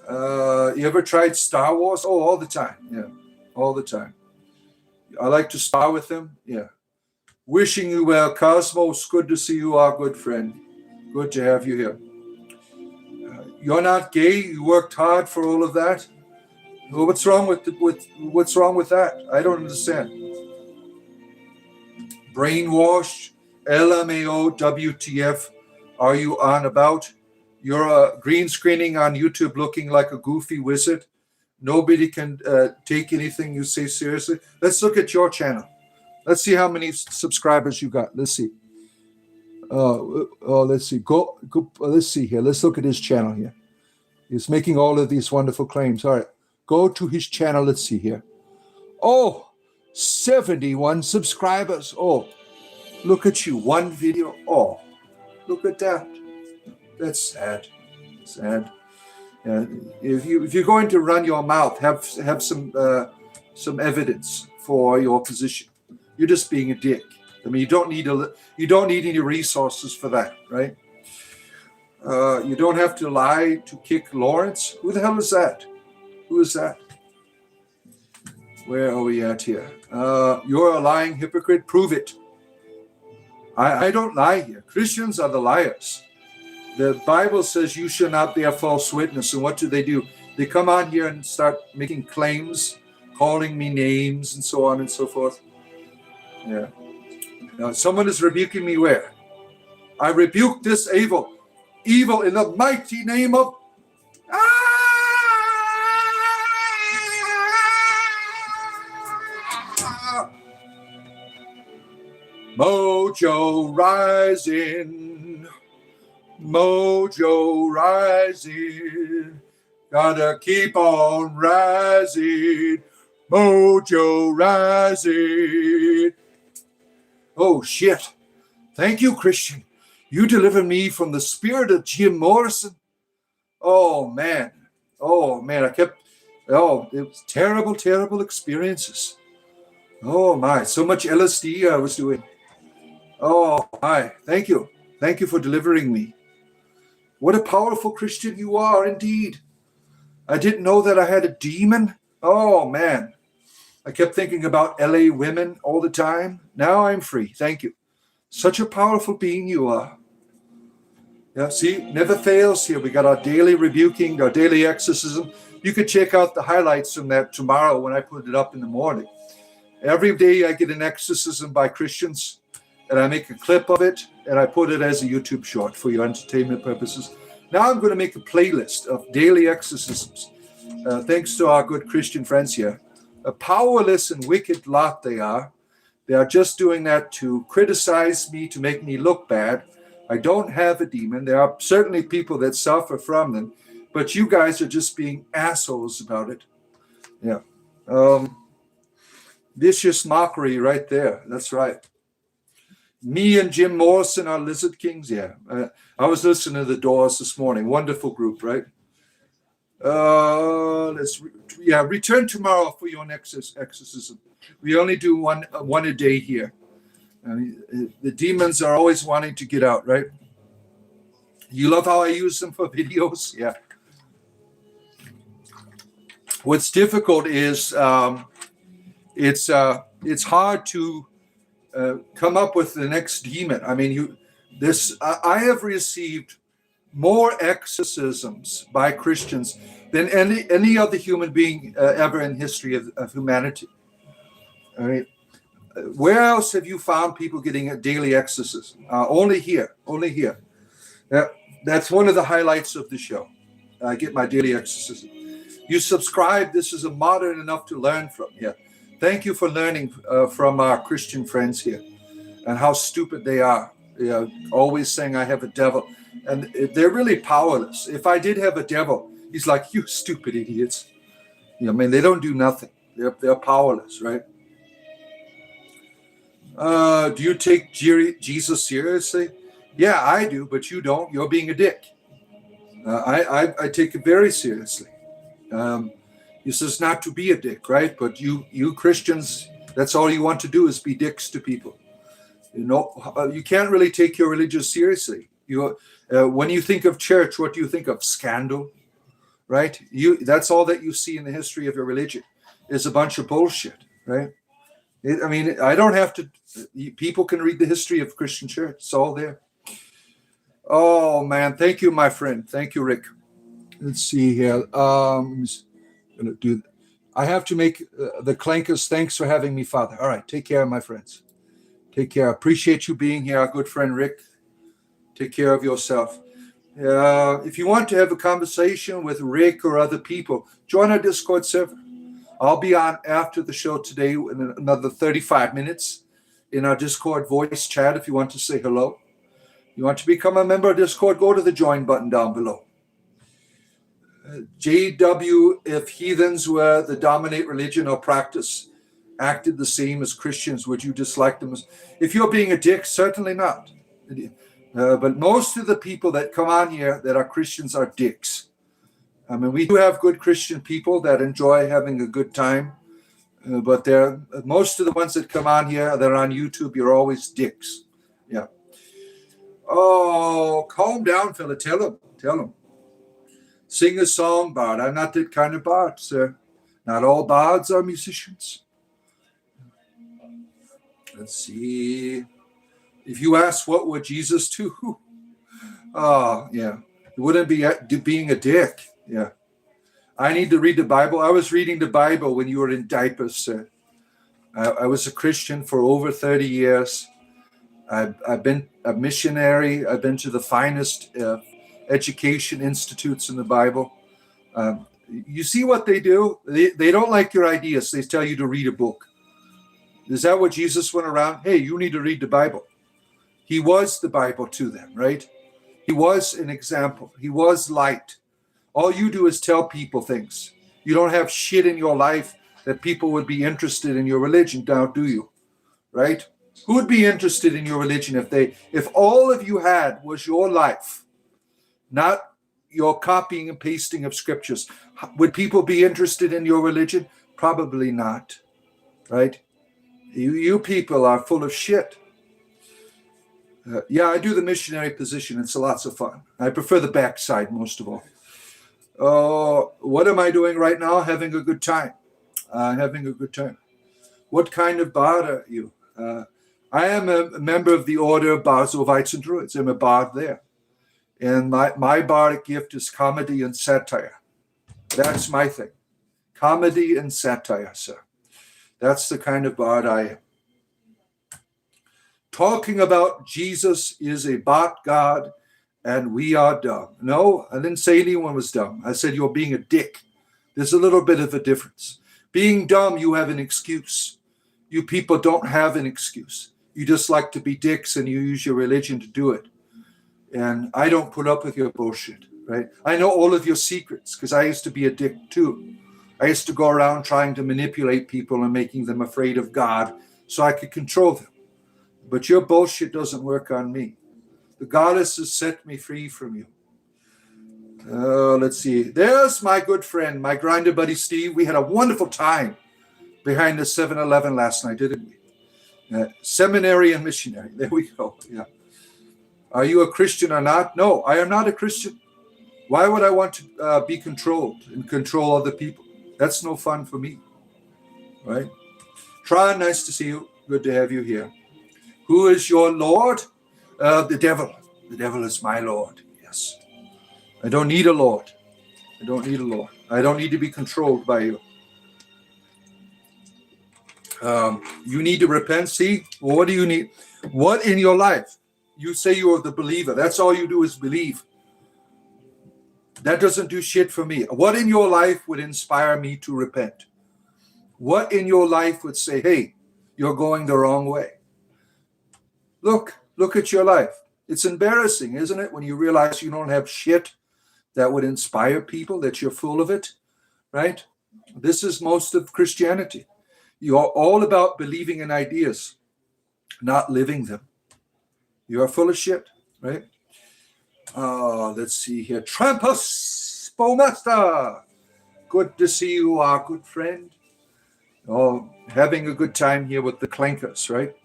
You ever tried Star Wars? Oh, all the time. Yeah, all the time. I like to spar with him. Yeah. Wishing you well, Cosmos. Good to see you, our good friend. Good to have you here. You're not gay. You worked hard for all of that. Well, what's wrong with that? I don't understand. Brainwashed. LMAO. WTF. Are you on about? You're green screening on YouTube looking like a goofy wizard. Nobody can take anything you say seriously. Let's look at your channel. Let's see how many subscribers you got. Let's see. Let's see. Go. Let's see here. Let's look at his channel here. He's making all of these wonderful claims. All right. Go to his channel. Let's see here. Oh, 71 subscribers. Oh, look at you. One video. Oh, look at that. That's sad. Sad. If you're going to run your mouth, have some evidence for your position. You're just being a dick. I mean, you don't need any resources for that, right? You don't have to lie to kick Lawrence. Who the hell is that? Who is that? Where are we at here? You're a lying hypocrite. Prove it. I don't lie here. Christians are the liars. The Bible says you shall not bear false witness. And what do? They come on here and start making claims, calling me names and so on and so forth. Yeah. Now, someone is rebuking me where? I rebuke this evil in the mighty name of... Mojo rising. Mojo rising, gotta keep on rising. Mojo rising. Oh shit! Thank you, Christian. You delivered me from the spirit of Jim Morrison. Oh man, it was terrible experiences. Oh my, so much LSD I was doing. Oh my, thank you for delivering me. What a powerful Christian you are, indeed. I didn't know that I had a demon. Oh, man. I kept thinking about LA women all the time. Now I'm free. Thank you. Such a powerful being you are. Yeah, see, never fails here. We got our daily rebuking, our daily exorcism. You could check out the highlights from that tomorrow when I put it up in the morning. Every day I get an exorcism by Christians, and I make a clip of it, and I put it as a YouTube short for your entertainment purposes. Now I'm going to make a playlist of daily exorcisms, thanks to our good Christian friends here. A powerless and wicked lot they are. They are just doing that to criticize me, to make me look bad. I don't have a demon. There are certainly people that suffer from them, but you guys are just being assholes about it. Yeah. Vicious mockery right there. That's right. Me and Jim Morrison are Lizard Kings. Yeah. I was listening to The Doors this morning. Wonderful group, right? Return tomorrow for your next exorcism. We only do one a day here. The demons are always wanting to get out, right? You love how I use them for videos? Yeah. What's difficult is it's hard to come up with the next demon. I mean, I have received more exorcisms by Christians than any other human being ever in history of humanity. All right. Where else have you found people getting a daily exorcism? Only here. That's one of the highlights of the show. I get my daily exorcism. You subscribe. This is modern enough to learn from. Yeah. Thank you for learning from our Christian friends here. and how stupid they are. Always saying I have a devil, and they're really powerless. If I did have a devil, he's like, you stupid idiots. I mean, they don't do nothing. They're powerless, right? Do you take Jesus seriously? Yeah, I do, but you don't. You're being a dick. I take it very seriously. He says not to be a dick, right? But you Christians, that's all you want to do is be dicks to people. You can't really take your religion seriously. When you think of church, what do you think of? Scandal, right? That's all that you see in the history of your religion is a bunch of bullshit, right? I don't have to. People can read the history of Christian church. It's all there. Oh man, thank you, my friend. Thank you, Rick. Let's see here. I'm just gonna do. I have to make the clankers. Thanks for having me, Father. All right, take care, my friends. Take care. Appreciate you being here, our good friend Rick. Take care of yourself. If you want to have a conversation with Rick or other people, join our Discord server. I'll be on after the show today in another 35 minutes in our Discord voice chat if you want to say hello. You want to become a member of Discord, go to the join button down below. JW, if heathens were the dominant religion or practice acted the same as Christians, would you dislike them? If you're being a dick, certainly not. But most of the people that come on here that are Christians are dicks. I mean, we do have good Christian people that enjoy having a good time, but most of the ones that come on here, they're on YouTube, you're always dicks. Yeah. Oh, calm down, fella. Tell him. Sing a song, bard. I'm not that kind of bard, sir. Not all bards are musicians. Let's see. If you ask what would Jesus do? Oh, yeah. It wouldn't be being a dick. Yeah. I need to read the Bible. I was reading the Bible when you were in diapers, sir. I was a Christian for over 30 years. I've been a missionary. I've been to the finest education institutes in the Bible. You see what they do? They don't like your ideas. They tell you to read a book. Is that what Jesus went around? Hey, you need to read the Bible. He was the Bible to them, right? He was an example. He was light. All you do is tell people things. You don't have shit in your life that people would be interested in your religion, now do you? Right? Who would be interested in your religion if all of you had was your life, not your copying and pasting of scriptures? Would people be interested in your religion? Probably not. Right? You people are full of shit. Yeah, I do the missionary position. It's lots of fun. I prefer the backside most of all. What am I doing right now? Having a good time. Having a good time. What kind of bard are you? I am a member of the Order of Bards, and Druids. I'm a bard there. And my bardic gift is comedy and satire. That's my thing. Comedy and satire, sir. That's the kind of bard I am. Talking about Jesus is a bot god and we are dumb. No, I didn't say anyone was dumb. I said you're being a dick. There's a little bit of a difference. Being dumb, you have an excuse. You people don't have an excuse. You just like to be dicks and you use your religion to do it. And I don't put up with your bullshit, right? I know all of your secrets because I used to be a dick too. I used to go around trying to manipulate people and making them afraid of God so I could control them. But your bullshit doesn't work on me. The goddess has set me free from you. Let's see. There's my good friend, my grinder buddy Steve. We had a wonderful time behind the 7-Eleven last night, didn't we? Seminary and missionary. There we go. Yeah. Are you a Christian or not? No, I am not a Christian. Why would I want to be controlled and control other people? That's no fun for me. Right? Tron, nice to see you. Good to have you here. Who is your Lord? The devil. The devil is my Lord. Yes. I don't need a Lord. I don't need a Lord. I don't need to be controlled by you. You need to repent. See? Well, what do you need? What in your life? You say you're the believer. That's all you do is believe. That doesn't do shit for me. What in your life would inspire me to repent? What in your life would say, hey, you're going the wrong way? Look at your life. It's embarrassing, isn't it, when you realize you don't have shit that would inspire people, that you're full of it, right? This is most of Christianity. You are all about believing in ideas, not living them. You are full of shit, right? Let's see here. Trampus Bowmaster. Good to see you, our good friend. Oh, having a good time here with the clankers, right?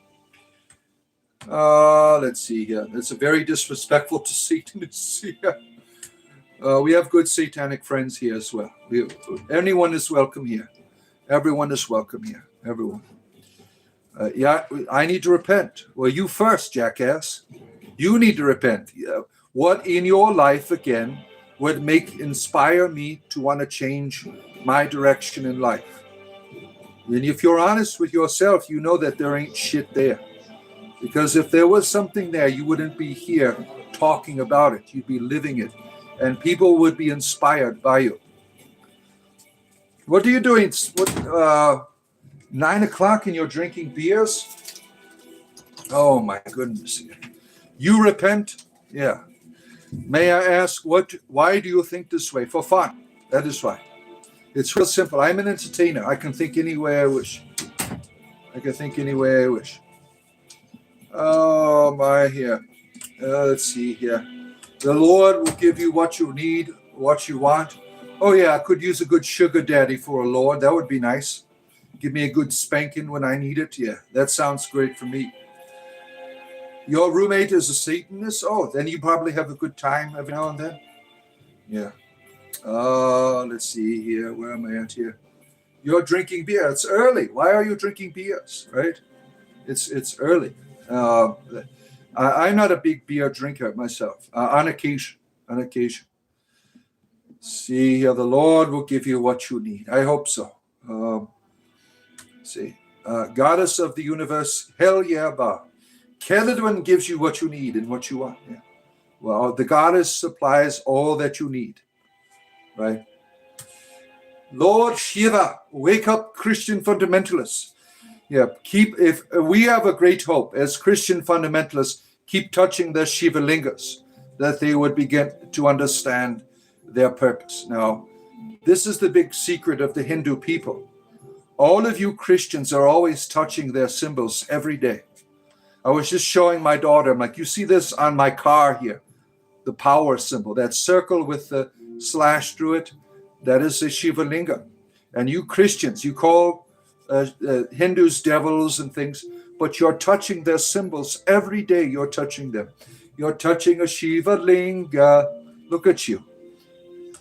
Let's see here. It's a very disrespectful to Satanists here. We have good satanic friends here as well. Anyone is welcome here. Everyone is welcome here. Everyone. Yeah, I need to repent. Well, you first, jackass. You need to repent. What in your life, again, would inspire me to want to change my direction in life? And if you're honest with yourself, you know that there ain't shit there. Because if there was something there, you wouldn't be here talking about it. You'd be living it. And people would be inspired by you. What are you doing? 9 o'clock and you're drinking beers? Oh my goodness. You repent? Yeah. May I ask, why do you think this way? For fun. That is why. It's real simple. I'm an entertainer. I can think any way I wish. Oh my, here. Let's see here. The Lord will give you what you need, what you want. Oh yeah, I could use a good sugar daddy for a Lord. That would be nice. Give me a good spanking when I need it. Yeah, that sounds great for me. Your roommate is a Satanist? Oh, then you probably have a good time every now and then. Yeah. Let's see here. Where am I at here? You're drinking beer. It's early. Why are you drinking beers? Right? It's early. I'm not a big beer drinker myself. On occasion. See here, the Lord will give you what you need. I hope so. Goddess of the universe, hell yeah, ba. Kelidwin gives you what you need and what you want. Yeah. Well, the goddess supplies all that you need. Right? Lord Shiva, wake up, Christian fundamentalists. Yeah, if we have a great hope as Christian fundamentalists, keep touching the Shiva lingas, that they would begin to understand their purpose. Now, this is the big secret of the Hindu people. All of you Christians are always touching their symbols every day. I was just showing my daughter, I'm like, you see this on my car here, the power symbol, that circle with the slash through it, that is the Shiva linga. And you Christians, you call Hindus devils and things, but you're touching their symbols every day. You're touching them. You're touching a Shiva linga. Look at you,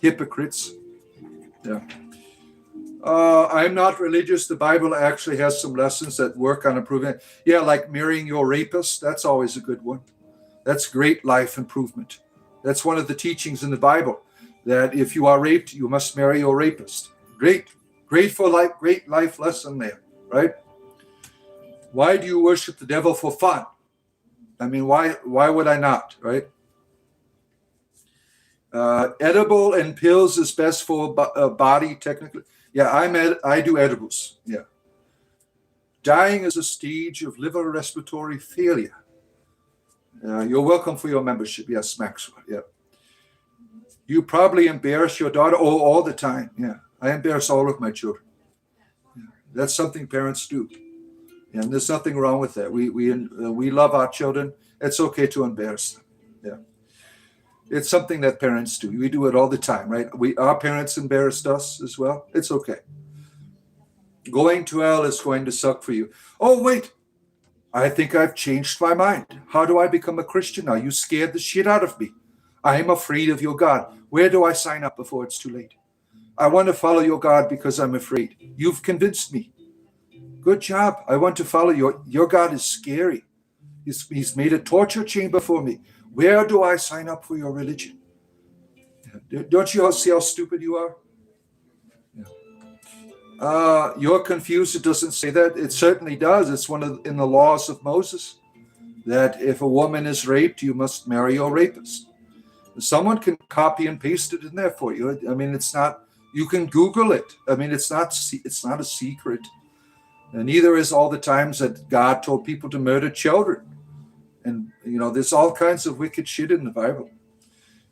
hypocrites. Yeah. I'm not religious. The Bible actually has some lessons that work on improving it. Yeah, like marrying your rapist. That's always a good one. That's great life improvement. That's one of the teachings in the Bible, that if you are raped, you must marry your rapist. Great for life, great life lesson there, right? Why do you worship the devil for fun? I mean, why would I not, right? Edible and pills is best for body, technically. Yeah, I do edibles. Yeah. Dying is a stage of liver respiratory failure. You're welcome for your membership. Yes, Maxwell. Yeah. You probably embarrass your daughter all the time. Yeah, I embarrass all of my children. Yeah. That's something parents do. Yeah, and there's nothing wrong with that. We love our children. It's okay to embarrass them. Yeah. It's something that parents do. We do it all the time, right? Our parents embarrassed us as well. It's okay. Going to hell is going to suck for you. Oh, wait. I think I've changed my mind. How do I become a Christian now? You scared the shit out of me. I am afraid of your God. Where do I sign up before it's too late? I want to follow your God because I'm afraid. You've convinced me. Good job. I want to follow your God is scary. He's made a torture chamber for me. Where do I sign up for your religion? Don't you all see how stupid you are? Yeah. You're confused. It doesn't say that. It certainly does. It's in the laws of Moses that if a woman is raped, you must marry your rapist. Someone can copy and paste it in there for you. I mean, it's not. You can Google it. I mean, it's not a secret. And neither is all the times that God told people to murder children. And, there's all kinds of wicked shit in the Bible.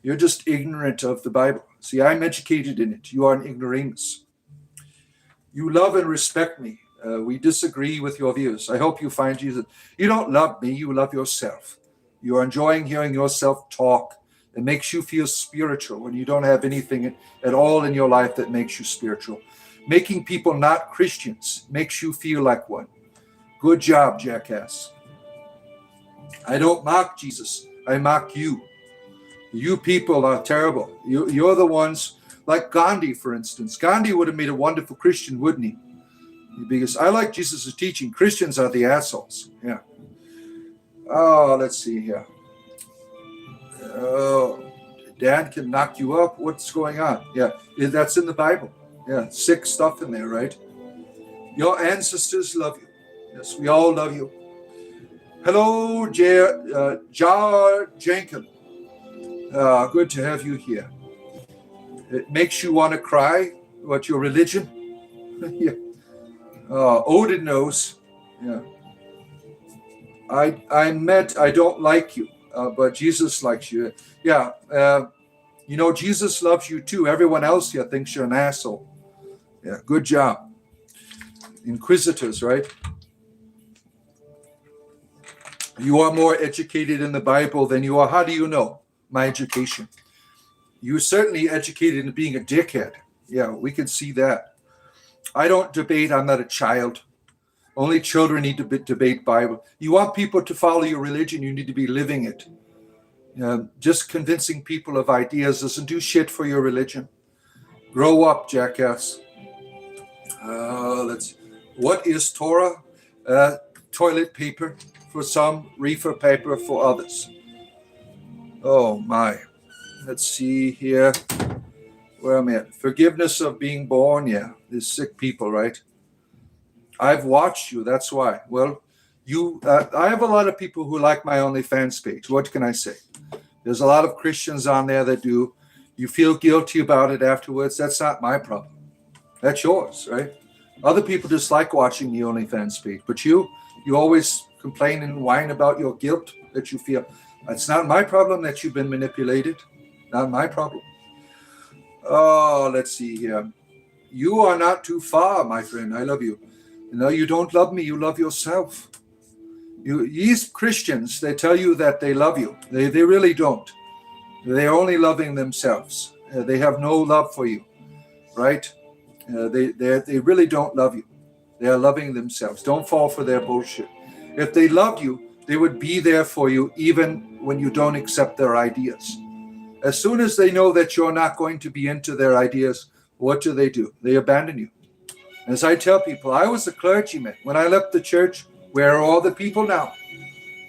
You're just ignorant of the Bible. See, I'm educated in it. You are an ignoramus. You love and respect me. We disagree with your views. I hope you find Jesus. You don't love me. You love yourself. You are enjoying hearing yourself talk. It makes you feel spiritual when you don't have anything at all in your life that makes you spiritual. Making people not Christians makes you feel like one. Good job, jackass. I don't mock Jesus. I mock you. You people are terrible. You're the ones, like Gandhi, for instance. Gandhi would have made a wonderful Christian, wouldn't he? Because I like Jesus' teaching. Christians are the assholes. Yeah. Oh, let's see here. Oh, Dad can knock you up. What's going on? Yeah, that's in the Bible. Yeah, sick stuff in there, right? Your ancestors love you. Yes, we all love you. Hello, Jar Jenkins. Good to have you here. It makes you want to cry. What, your religion? Yeah. Odin knows. Yeah. I don't like you, but Jesus likes you. Yeah. Jesus loves you too. Everyone else here thinks you're an asshole. Yeah. Good job. Inquisitors, right? You are more educated in the Bible than you are. How do you know? My education. You're certainly educated in being a dickhead. Yeah, we can see that. I don't debate. I'm not a child. Only children need to debate Bible. You want people to follow your religion, you need to be living it. Just convincing people of ideas doesn't do shit for your religion. Grow up, jackass. What is Torah? Toilet paper for some, reefer paper for others. Oh my. Let's see here. Where am I at? Forgiveness of being born. Yeah, these sick people, right? I've watched you. That's why. Well, I have a lot of people who like my OnlyFans page. What can I say? There's a lot of Christians on there that do. You feel guilty about it afterwards. That's not my problem. That's yours, right? Other people just like watching the OnlyFans page. But you always complain and whine about your guilt that you feel. It's not my problem that you've been manipulated. Not my problem. Oh, let's see here. You are not too far, my friend. I love you. No, you don't love me. You love yourself. These Christians, they tell you that they love you. They really don't. They're only loving themselves. They have no love for you, right? They really don't love you. They are loving themselves. Don't fall for their bullshit. If they loved you, they would be there for you even when you don't accept their ideas. As soon as they know that you're not going to be into their ideas, what do? They abandon you. As I tell people, I was a clergyman. When I left the church, where are all the people now?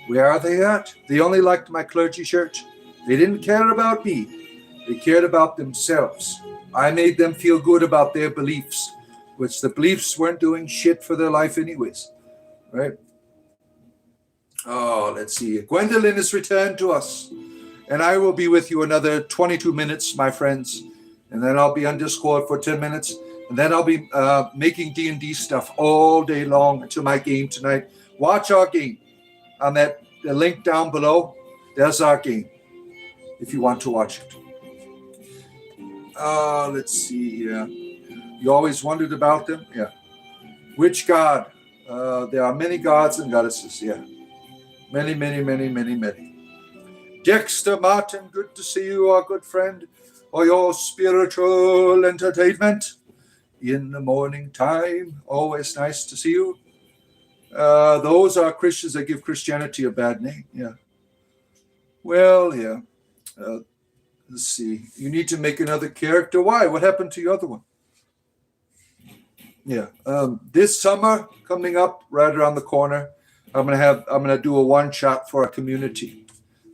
Where are they at? They only liked my clergy church. They didn't care about me. They cared about themselves. I made them feel good about their beliefs, which the beliefs weren't doing shit for their life anyways, right? Oh, let's see. Gwendolyn is returned to us, and I will be with you another 22 minutes, my friends, and then I'll be on Discord for 10 minutes, and then I'll be making D&D stuff all day long until my game tonight. Watch our game on the link down below. There's our game if you want to watch it. Let's see here. You always wondered about them? Yeah. Which god? There are many gods and goddesses, yeah. Many, many, many, many, many. Dexter Martin, good to see you, our good friend, for your spiritual entertainment in the morning time. Always nice to see you. Those are Christians that give Christianity a bad name, yeah. Well, yeah. Let's see. You need to make another character. Why? What happened to your other one? Yeah. This summer coming up right around the corner, I'm gonna do a one shot for a community.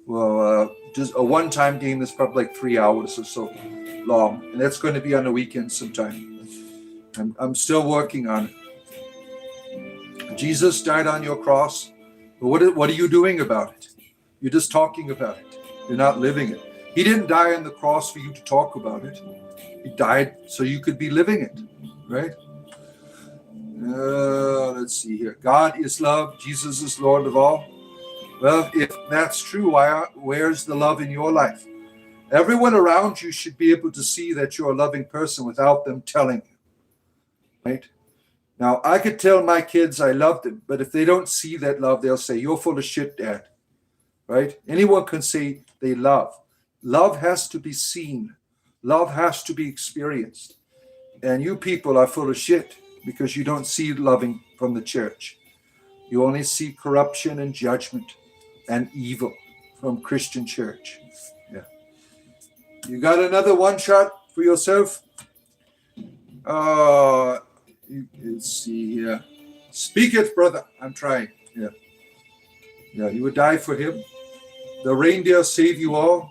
Well, just a one-time game that's probably like 3 hours or so long, and that's going to be on the weekend sometime. I'm still working on it. Jesus died on your cross. But what are you doing about it? You're just talking about it. You're not living it. He didn't die on the cross for you to talk about it. He died so you could be living it, right? Let's see here. God is love. Jesus is Lord of all. Well, if that's true, where's the love in your life? Everyone around you should be able to see that you're a loving person without them telling you, right? Now, I could tell my kids I love them, but if they don't see that love, they'll say, "You're full of shit, Dad," right? Anyone can say they love. Love has to be seen. Love has to be experienced. And you people are full of shit because you don't see loving from the church. You only see corruption and judgment and evil from Christian church. Yeah. You got another one shot for yourself? Let's see here. Speak it, brother. I'm trying. Yeah. Yeah, you would die for him. The reindeer save you all.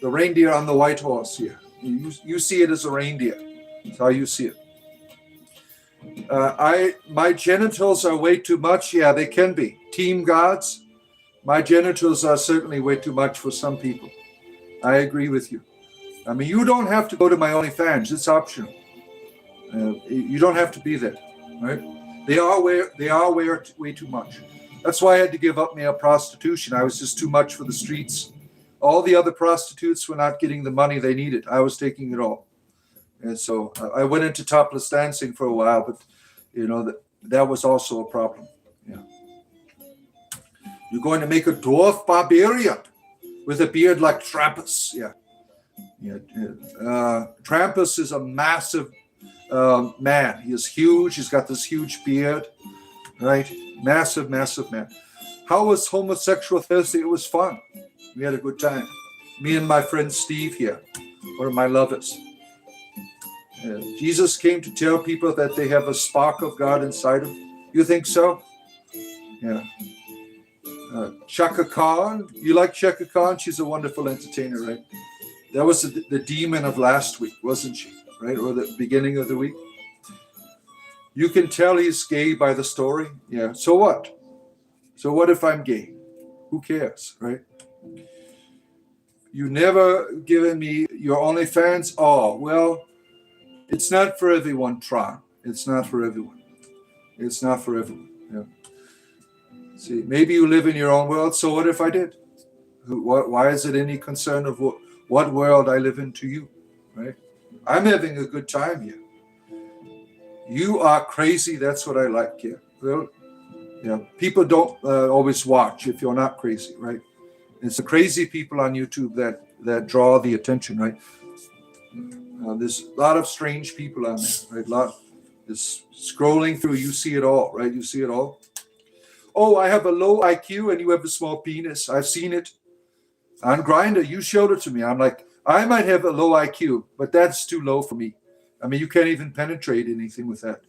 The reindeer on the white horse here. You see it as a reindeer. That's how you see it. My genitals are way too much. Yeah, they can be. Team gods. My genitals are certainly way too much for some people. I agree with you. I mean, you don't have to go to my OnlyFans. It's optional. You don't have to be there, right? They are way too much. That's why I had to give up male prostitution. I was just too much for the streets. All the other prostitutes were not getting the money they needed. I was taking it all. And so I went into topless dancing for a while, but that was also a problem. Yeah. You're going to make a dwarf barbarian with a beard like Trampus. Yeah. Trampus is a massive man. He is huge. He's got this huge beard, right? Massive, massive man. How was homosexual Thursday? It was fun. We had a good time. Me and my friend Steve here, one of my lovers. Jesus came to tell people that they have a spark of God inside them. You think so? Yeah. Chaka Khan. You like Chaka Khan? She's a wonderful entertainer, right? That was the demon of last week, wasn't she? Right? Or the beginning of the week. You can tell he's gay by the story. Yeah. So what? So what if I'm gay? Who cares, right? You never given me your OnlyFans? Oh, well, it's not for everyone, Tron. It's not for everyone. It's not for everyone. Yeah. See, maybe you live in your own world. So what if I did? Why is it any concern of what world I live in to you, right? I'm having a good time here. You are crazy. That's what I like here. Well, people don't always watch if you're not crazy, right? It's the crazy people on YouTube that draw the attention, right? There's a lot of strange people on there, right? Just scrolling through, you see it all, right? You see it all. Oh, I have a low IQ and you have a small penis. I've seen it on Grindr. You showed it to me. I'm like, I might have a low IQ, but that's too low for me. I mean, you can't even penetrate anything with that.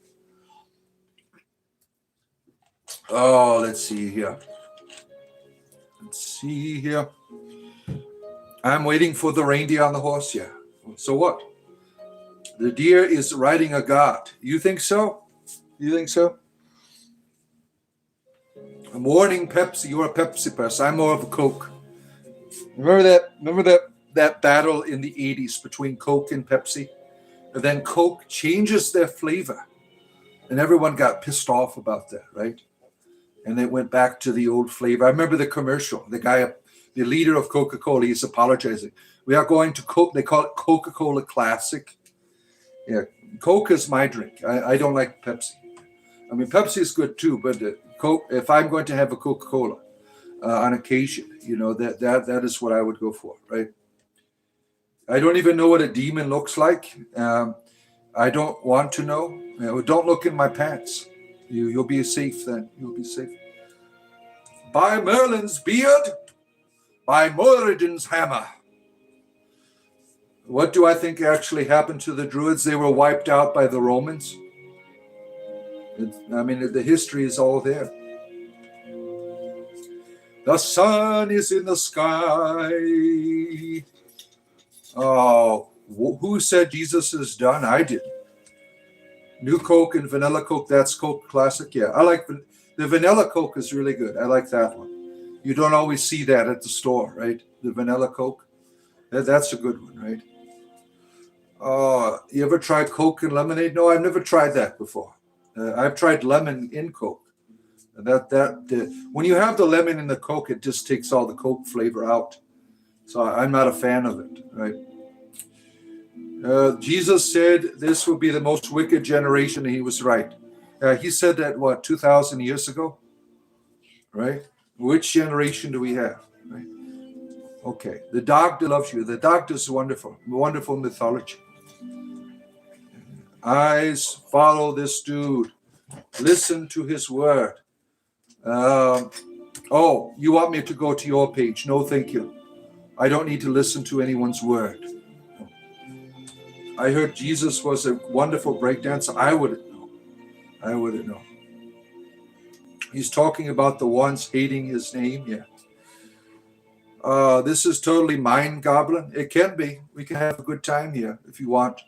Oh, let's see here. I'm waiting for the reindeer on the horse. Yeah. So what? The deer is riding a god. You think so? You think so? I'm warning Pepsi. You're a Pepsi person. I'm more of a Coke. Remember that battle in the 80s between Coke and Pepsi? And then Coke changes their flavor. And everyone got pissed off about that, right? And they went back to the old flavor. I remember the commercial. The leader of Coca-Cola, he's apologizing. We are going to Coke. They call it Coca-Cola Classic. Yeah, Coke is my drink. I don't like Pepsi. I mean, Pepsi is good too, but Coke. If I'm going to have a Coca-Cola on occasion, that is what I would go for, right? I don't even know what a demon looks like. I don't want to know. Don't look in my pants. You'll be safe then. You'll be safe. By Merlin's beard, by Moradin's hammer. What do I think actually happened to the Druids? They were wiped out by the Romans. The history is all there. The sun is in the sky. Oh, who said Jesus is done? I did. New Coke and vanilla Coke, that's Coke Classic. Yeah, I like the vanilla Coke is really good. I like that one. You don't always see that at the store, right? The vanilla Coke. That's a good one, right? You ever tried Coke and lemonade? No, I've never tried that before. I've tried lemon in Coke. When you have the lemon in the Coke, it just takes all the Coke flavor out. So I'm not a fan of it, right? Jesus said this will be the most wicked generation, and he was right. He said that, 2,000 years ago, right? Which generation do we have, right? Okay, the doctor loves you. The doctor's wonderful, wonderful mythology. Eyes follow this dude. Listen to his word. Oh, you want me to go to your page? No, thank you. I don't need to listen to anyone's word. I heard Jesus was a wonderful breakdancer. I wouldn't know. He's talking about the ones hating his name. Yeah. This is totally mind gobbling. It can be. We can have a good time here if you want.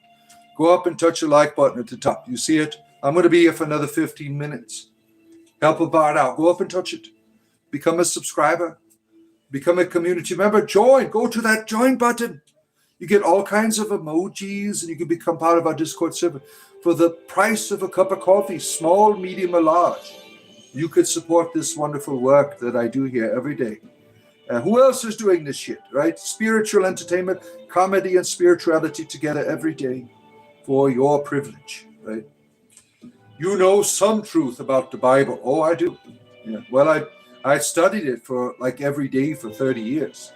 Go up and touch the like button at the top. You see it? I'm going to be here for another 15 minutes. Help a bard out. Go up and touch it. Become a subscriber. Become a community member. Join. Go to that join button. You get all kinds of emojis, and you can become part of our Discord server. For the price of a cup of coffee, small, medium, or large, you could support this wonderful work that I do here every day. Who else is doing this shit, right? Spiritual entertainment, comedy, and spirituality together every day for your privilege, right? You know some truth about the Bible. Oh, I do. Yeah. Well, I studied it for like every day for 30 years.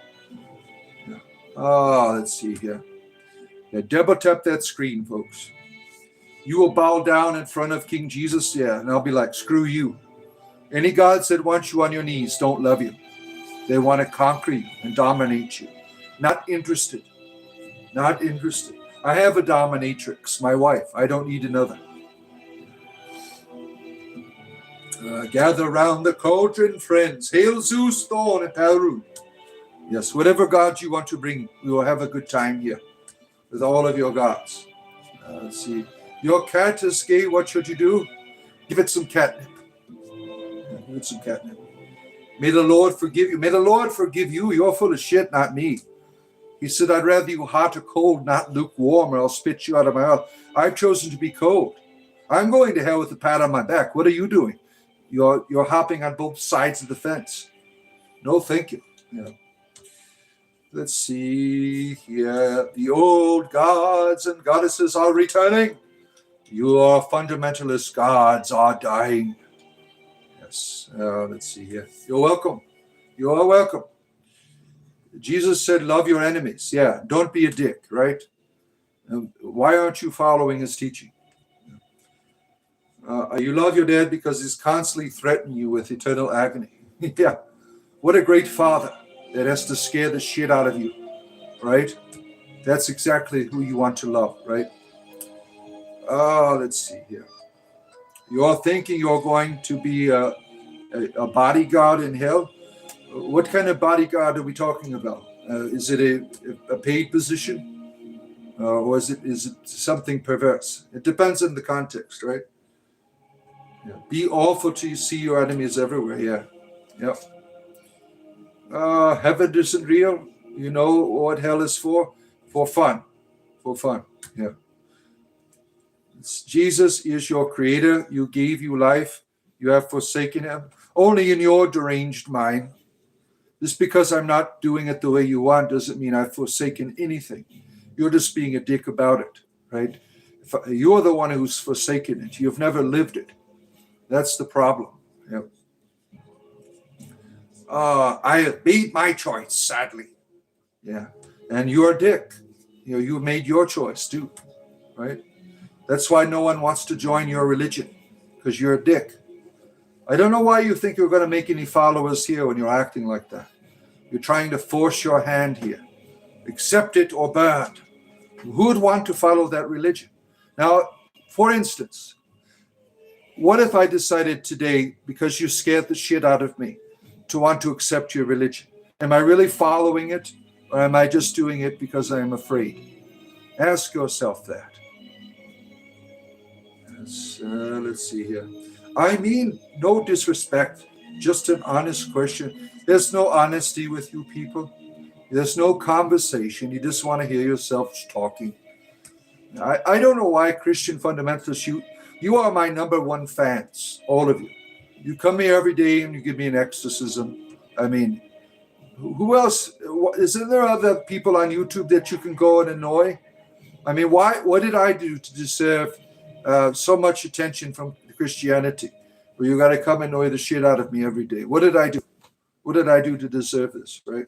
Yeah. Let's see here. Yeah, double tap that screen, folks. You will bow down in front of King Jesus, yeah, and I'll be like, screw you. Any gods that want you on your knees don't love you. They want to conquer you and dominate you. Not interested. Not interested. I have a dominatrix, my wife. I don't need another. Gather round the cauldron, friends. Hail Zeus, Thorn, and Perun. Yes, whatever gods you want to bring, we will have a good time here with all of your gods. Let's see. Your cat is gay. What should you do? Give it some catnip. Give it some catnip. May the Lord forgive you. May the Lord forgive you. You're full of shit, not me. He said, I'd rather you hot or cold, not lukewarm, or I'll spit you out of my mouth. I've chosen to be cold. I'm going to hell with a pat on my back. What are you doing? You're hopping on both sides of the fence. No, thank you. Yeah. Let's see here. The old gods and goddesses are returning. Your fundamentalist gods are dying. Yes. Let's see here. You're welcome. You are welcome. Jesus said, love your enemies. Yeah. Don't be a dick, right? Why aren't you following his teaching? You love your dad because he's constantly threatening you with eternal agony. Yeah. What a great father that has to scare the shit out of you, right? That's exactly who you want to love, right? Let's see here. You're thinking you're going to be a bodyguard in hell. What kind of bodyguard are we talking about? Is it a paid position? Or is it something perverse? It depends on the context, right? Yeah. Be awful till you see your enemies everywhere. Yeah. Yeah. Heaven isn't real. You know what hell is for? For fun. For fun. Yeah. Jesus is your creator. You gave you life. You have forsaken him. Only in your deranged mind. Just because I'm not doing it the way you want doesn't mean I've forsaken anything. You're just being a dick about it, right? You're the one who's forsaken it. You've never lived it. That's the problem. Yep. I have made my choice, sadly. Yeah. And you're a dick. You made your choice too, right? That's why no one wants to join your religion, because you're a dick. I don't know why you think you're going to make any followers here when you're acting like that. You're trying to force your hand here. Accept it or burn. Who would want to follow that religion? Now, for instance, what if I decided today, because you scared the shit out of me, to want to accept your religion? Am I really following it, or am I just doing it because I am afraid? Ask yourself that. Yes, let's see here. I mean, no disrespect, just an honest question. There's no honesty with you people. There's no conversation. You just want to hear yourselves talking. I don't know why Christian fundamentalists, you are my number one fans, all of you. You come here every day and you give me an exorcism. I mean, who else? Isn't there other people on YouTube that you can go and annoy? I mean, why? What did I do to deserve so much attention from Christianity? Well, you got to come and annoy the shit out of me every day. What did I do? What did I do to deserve this? Right?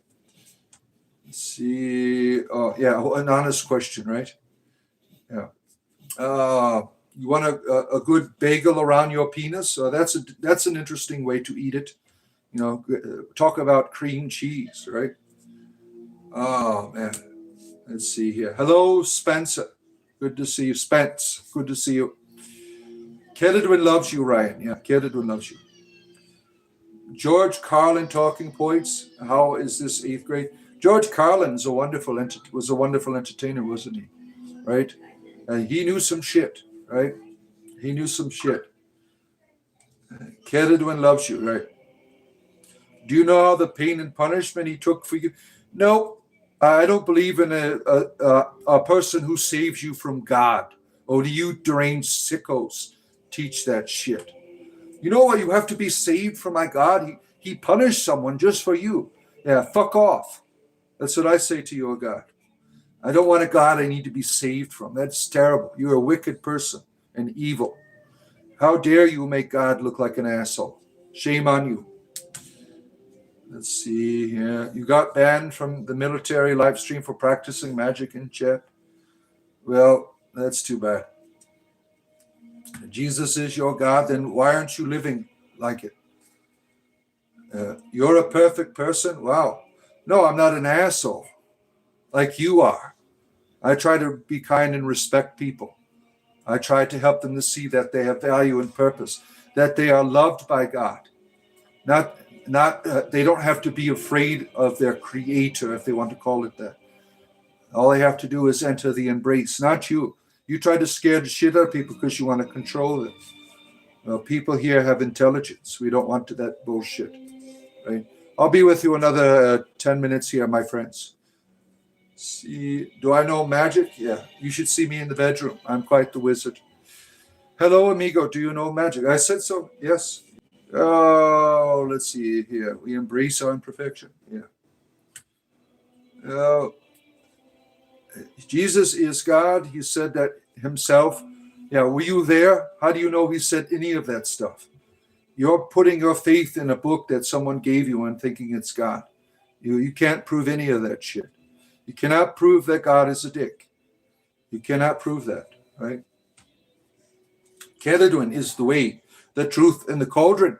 Let's see. Oh, yeah, an honest question, right? Yeah. You want a good bagel around your penis? That's an interesting way to eat it. You know, talk about cream cheese, right? Oh man. Let's see here. Hello, Spencer. Good to see you. Spence, good to see you. Kedwin loves you, Ryan. Yeah, Kedwin loves you. George Carlin talking points. How is this 8th grade? George Carlin was a wonderful entertainer, wasn't he? Right? He knew some shit, right? He knew some shit. Kedwin loves you, right? Do you know how the pain and punishment he took for you? No. I don't believe in a person who saves you from God. Oh, do you deranged sickos teach that shit? You know what? You have to be saved from my God. He punished someone just for you. Yeah, fuck off. That's what I say to your God. I don't want a God I need to be saved from. That's terrible. You're a wicked person and evil. How dare you make God look like an asshole? Shame on you. Let's see here. You got banned from the military live stream for practicing magic in chat. Well, that's too bad. Jesus is your God, then why aren't you living like it? You're a perfect person? Wow. No, I'm not an asshole like you are. I try to be kind and respect people. I try to help them to see that they have value and purpose, that they are loved by God. They don't have to be afraid of their creator, if they want to call it that. All they have to do is enter the embrace, not you. You try to scare the shit out of people because you want to control them. Well, people here have intelligence. We don't want that bullshit, right? I'll be with you another 10 minutes here, my friends. See, do I know magic? Yeah, you should see me in the bedroom. I'm quite the wizard. Hello, amigo. Do you know magic? I said so. Yes. Oh, let's see here. We embrace our imperfection. Yeah. Jesus is God. He said that himself. Yeah, were you there? How do you know he said any of that stuff? You're putting your faith in a book that someone gave you and thinking it's God. You can't prove any of that shit. You cannot prove that God is a dick. You cannot prove that, right? Kedwin is the way, the truth, and the cauldron.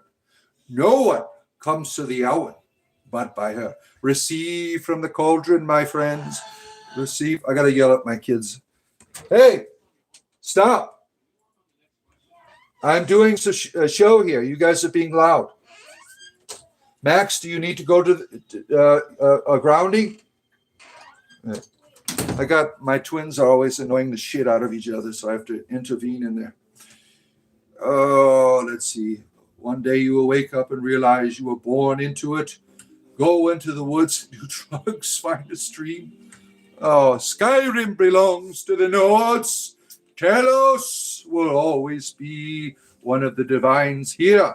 No one comes to the hour but by her. Receive from the cauldron, my friends. Receive. I got to yell at my kids. Hey, stop. I'm doing a show here. You guys are being loud. Max, do you need to go to a grounding? I got my twins are always annoying the shit out of each other, so I have to intervene in there. Oh, let's see. One day you will wake up and realize you were born into it. Go into the woods, do drugs, find a stream. Oh, Skyrim belongs to the Nords. Telos will always be one of the divines here.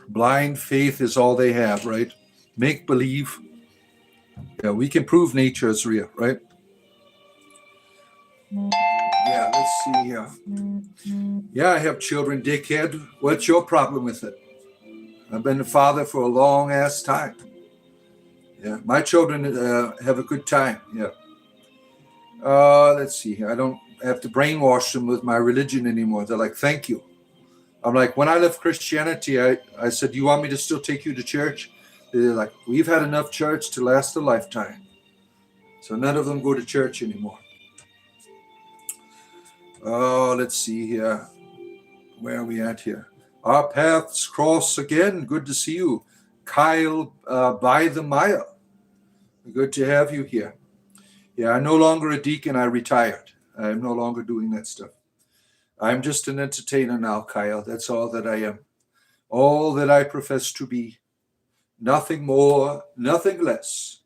Blind faith is all they have, right? Make believe. Yeah, we can prove nature is real, right? Yeah, let's see here. Yeah, I have children, dickhead. What's your problem with it? I've been a father for a long ass time. Yeah, my children have a good time. Yeah. Let's see here. I don't have to brainwash them with my religion anymore. They're like, thank you. I'm like, when I left Christianity, I said, you want me to still take you to church? They're like, we've had enough church to last a lifetime. So none of them go to church anymore. Oh, let's see here. Where are we at here? Our paths cross again. Good to see you. Kyle by the mile. Good to have you here. Yeah, I'm no longer a deacon. I retired. I'm no longer doing that stuff. I'm just an entertainer now, Kyle. That's all that I am. All that I profess to be. Nothing more, nothing less.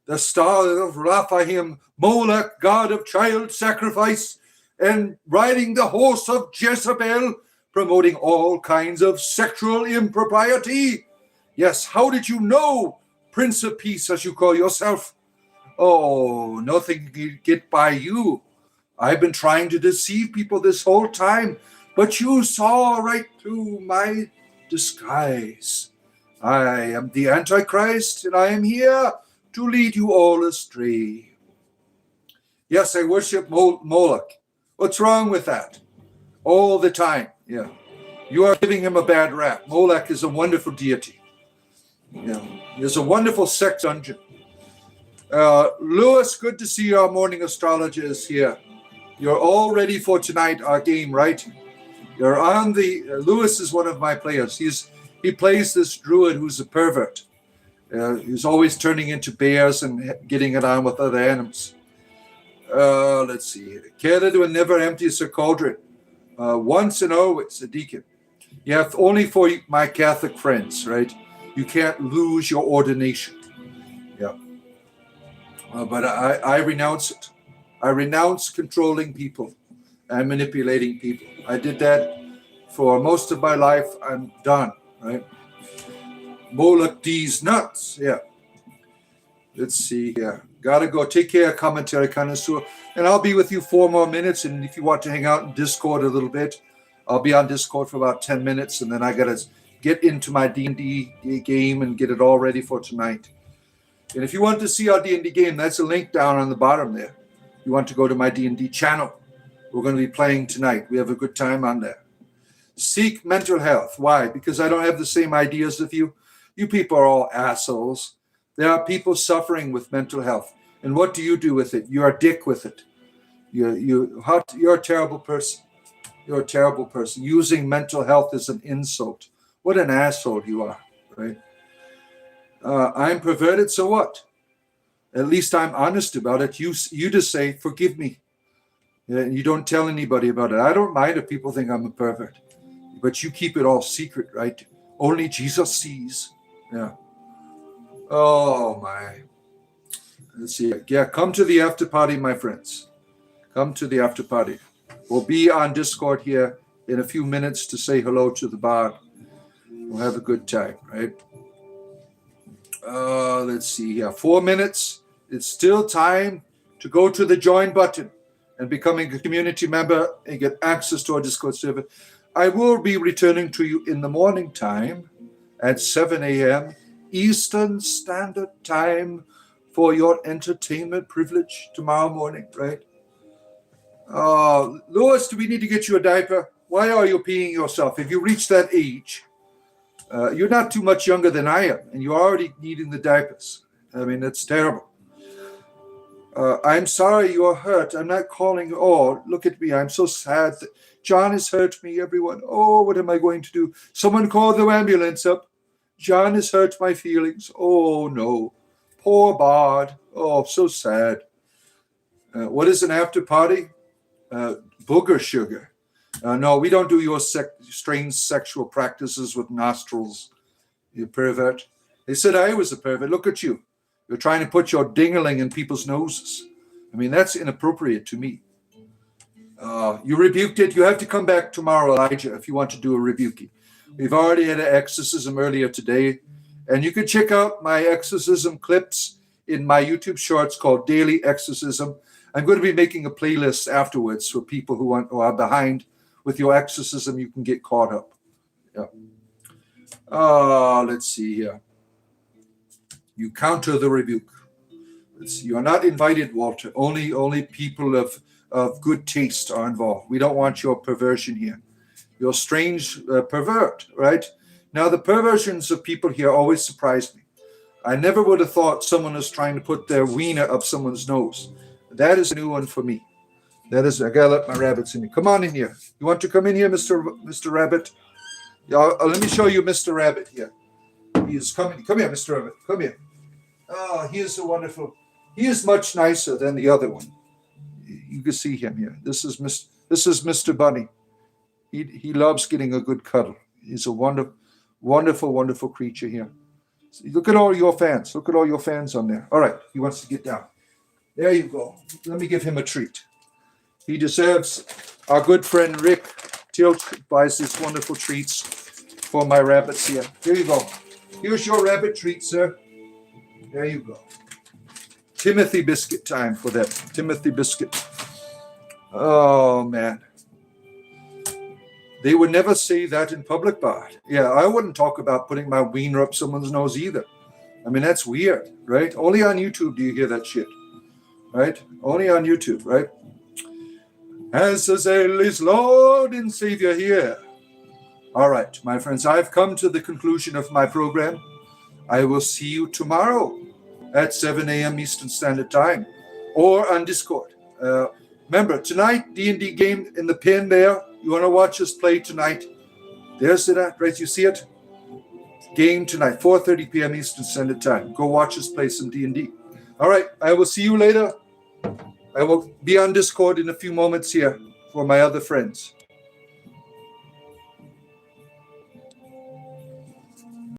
The star of Raphaim, Moloch, god of child sacrifice, and riding the horse of Jezebel, promoting all kinds of sexual impropriety. Yes, how did you know, Prince of Peace, as you call yourself? Oh, nothing can get by you. I've been trying to deceive people this whole time, but you saw right through my disguise. I am the Antichrist, and I am here to lead you all astray. Yes, I worship Moloch. What's wrong with that? All the time, yeah. You are giving him a bad rap. Moloch is a wonderful deity. Yeah, he's a wonderful sex dungeon. Lewis, good to see our morning astrologers here. You're all ready for tonight, our game, right? You're on the... Lewis is one of my players. He plays this druid who's a pervert. He's always turning into bears and getting it on with other animals. Let's see. Canada never empties a cauldron. Once and always, a deacon. Yeah, only for my Catholic friends, right? You can't lose your ordination. Yeah. But I renounce it. I renounce controlling people and manipulating people. I did that for most of my life. I'm done, right? Moloch D's nuts. Yeah. Let's see here. Gotta go. Take care, commentary connoisseur. And I'll be with you 4 more minutes. And if you want to hang out in Discord a little bit, I'll be on Discord for about 10 minutes. And then I gotta get into my D&D game and get it all ready for tonight. And if you want to see our D&D game, that's a link down on the bottom there. You want to go to my D&D channel. We're going to be playing tonight. We have a good time on there. Seek mental health. Why? Because I don't have the same ideas of you. You people are all assholes. There are people suffering with mental health. And what do you do with it? You're a dick with it. You're a terrible person. You're a terrible person. Using mental health as an insult. What an asshole you are, right? I'm perverted, so what? At least I'm honest about it. You just say, forgive me. And you don't tell anybody about it. I don't mind if people think I'm a pervert. But you keep it all secret, right? Only Jesus sees. Yeah. Oh, my. Let's see. Yeah, come to the after party, my friends. Come to the after party. We'll be on Discord here in a few minutes to say hello to the bard. We'll have a good time, right? Let's see here. 4 minutes. It's still time to go to the join button and becoming a community member and get access to our Discord server. I will be returning to you in the morning time at 7 a.m. Eastern Standard Time for your entertainment privilege tomorrow morning, right? Louis, do we need to get you a diaper? Why are you peeing yourself? If you reach that age, you're not too much younger than I am, and you're already needing the diapers. I mean, it's terrible. I'm sorry you're hurt. I'm not calling. Oh, look at me. I'm so sad. John has hurt me, everyone. Oh, what am I going to do? Someone call the ambulance up. John has hurt my feelings. Oh, no. Poor Bard. Oh, so sad. What is an after party? Booger sugar. No, we don't do your strange sexual practices with nostrils, you pervert. They said I was a pervert. Look at you. You're trying to put your dingling in people's noses. I mean, that's inappropriate to me. You rebuked it. You have to come back tomorrow, Elijah, if you want to do a rebuking. We've already had an exorcism earlier today. And you can check out my exorcism clips in my YouTube shorts called Daily Exorcism. I'm going to be making a playlist afterwards for people who are behind with your exorcism. You can get caught up. Yeah. Let's see here. You counter the rebuke. You are not invited, Walter. Only people of good taste are involved. We don't want your perversion here. Your strange pervert, right? Now, the perversions of people here always surprise me. I never would have thought someone was trying to put their wiener up someone's nose. That is a new one for me. I gotta let my rabbits in here. Come on in here. You want to come in here, Mr. Rabbit? Yeah, let me show you Mr. Rabbit here. He is coming. Come here, Mr. Rabbit. Come here. Oh, he is wonderful. He is much nicer than the other one. You can see him here. This is Mr. Bunny. He loves getting a good cuddle. He's a wonderful, wonderful creature here. Look at all your fans. Look at all your fans on there. All right, he wants to get down. There you go. Let me give him a treat. He deserves. Our good friend Rick Tilt buys these wonderful treats for my rabbits here. Here you go. Here's your rabbit treat, sir. There you go. Timothy biscuit time for them. Timothy biscuit. Oh, man. They would never say that in public, Bart. Yeah, I wouldn't talk about putting my wiener up someone's nose either. I mean, that's weird, right? Only on YouTube do you hear that shit, right? Only on YouTube, right? As Azazel's Lord and Savior here. All right, my friends, I've come to the conclusion of my program. I will see you tomorrow at 7 a.m. Eastern Standard Time or on Discord. Remember, tonight, D&D game in the pin there. You want to watch us play tonight? There's it, right? You see it? Game tonight, 4:30 p.m. Eastern Standard Time. Go watch us play some D&D. All right, I will see you later. I will be on Discord in a few moments here for my other friends.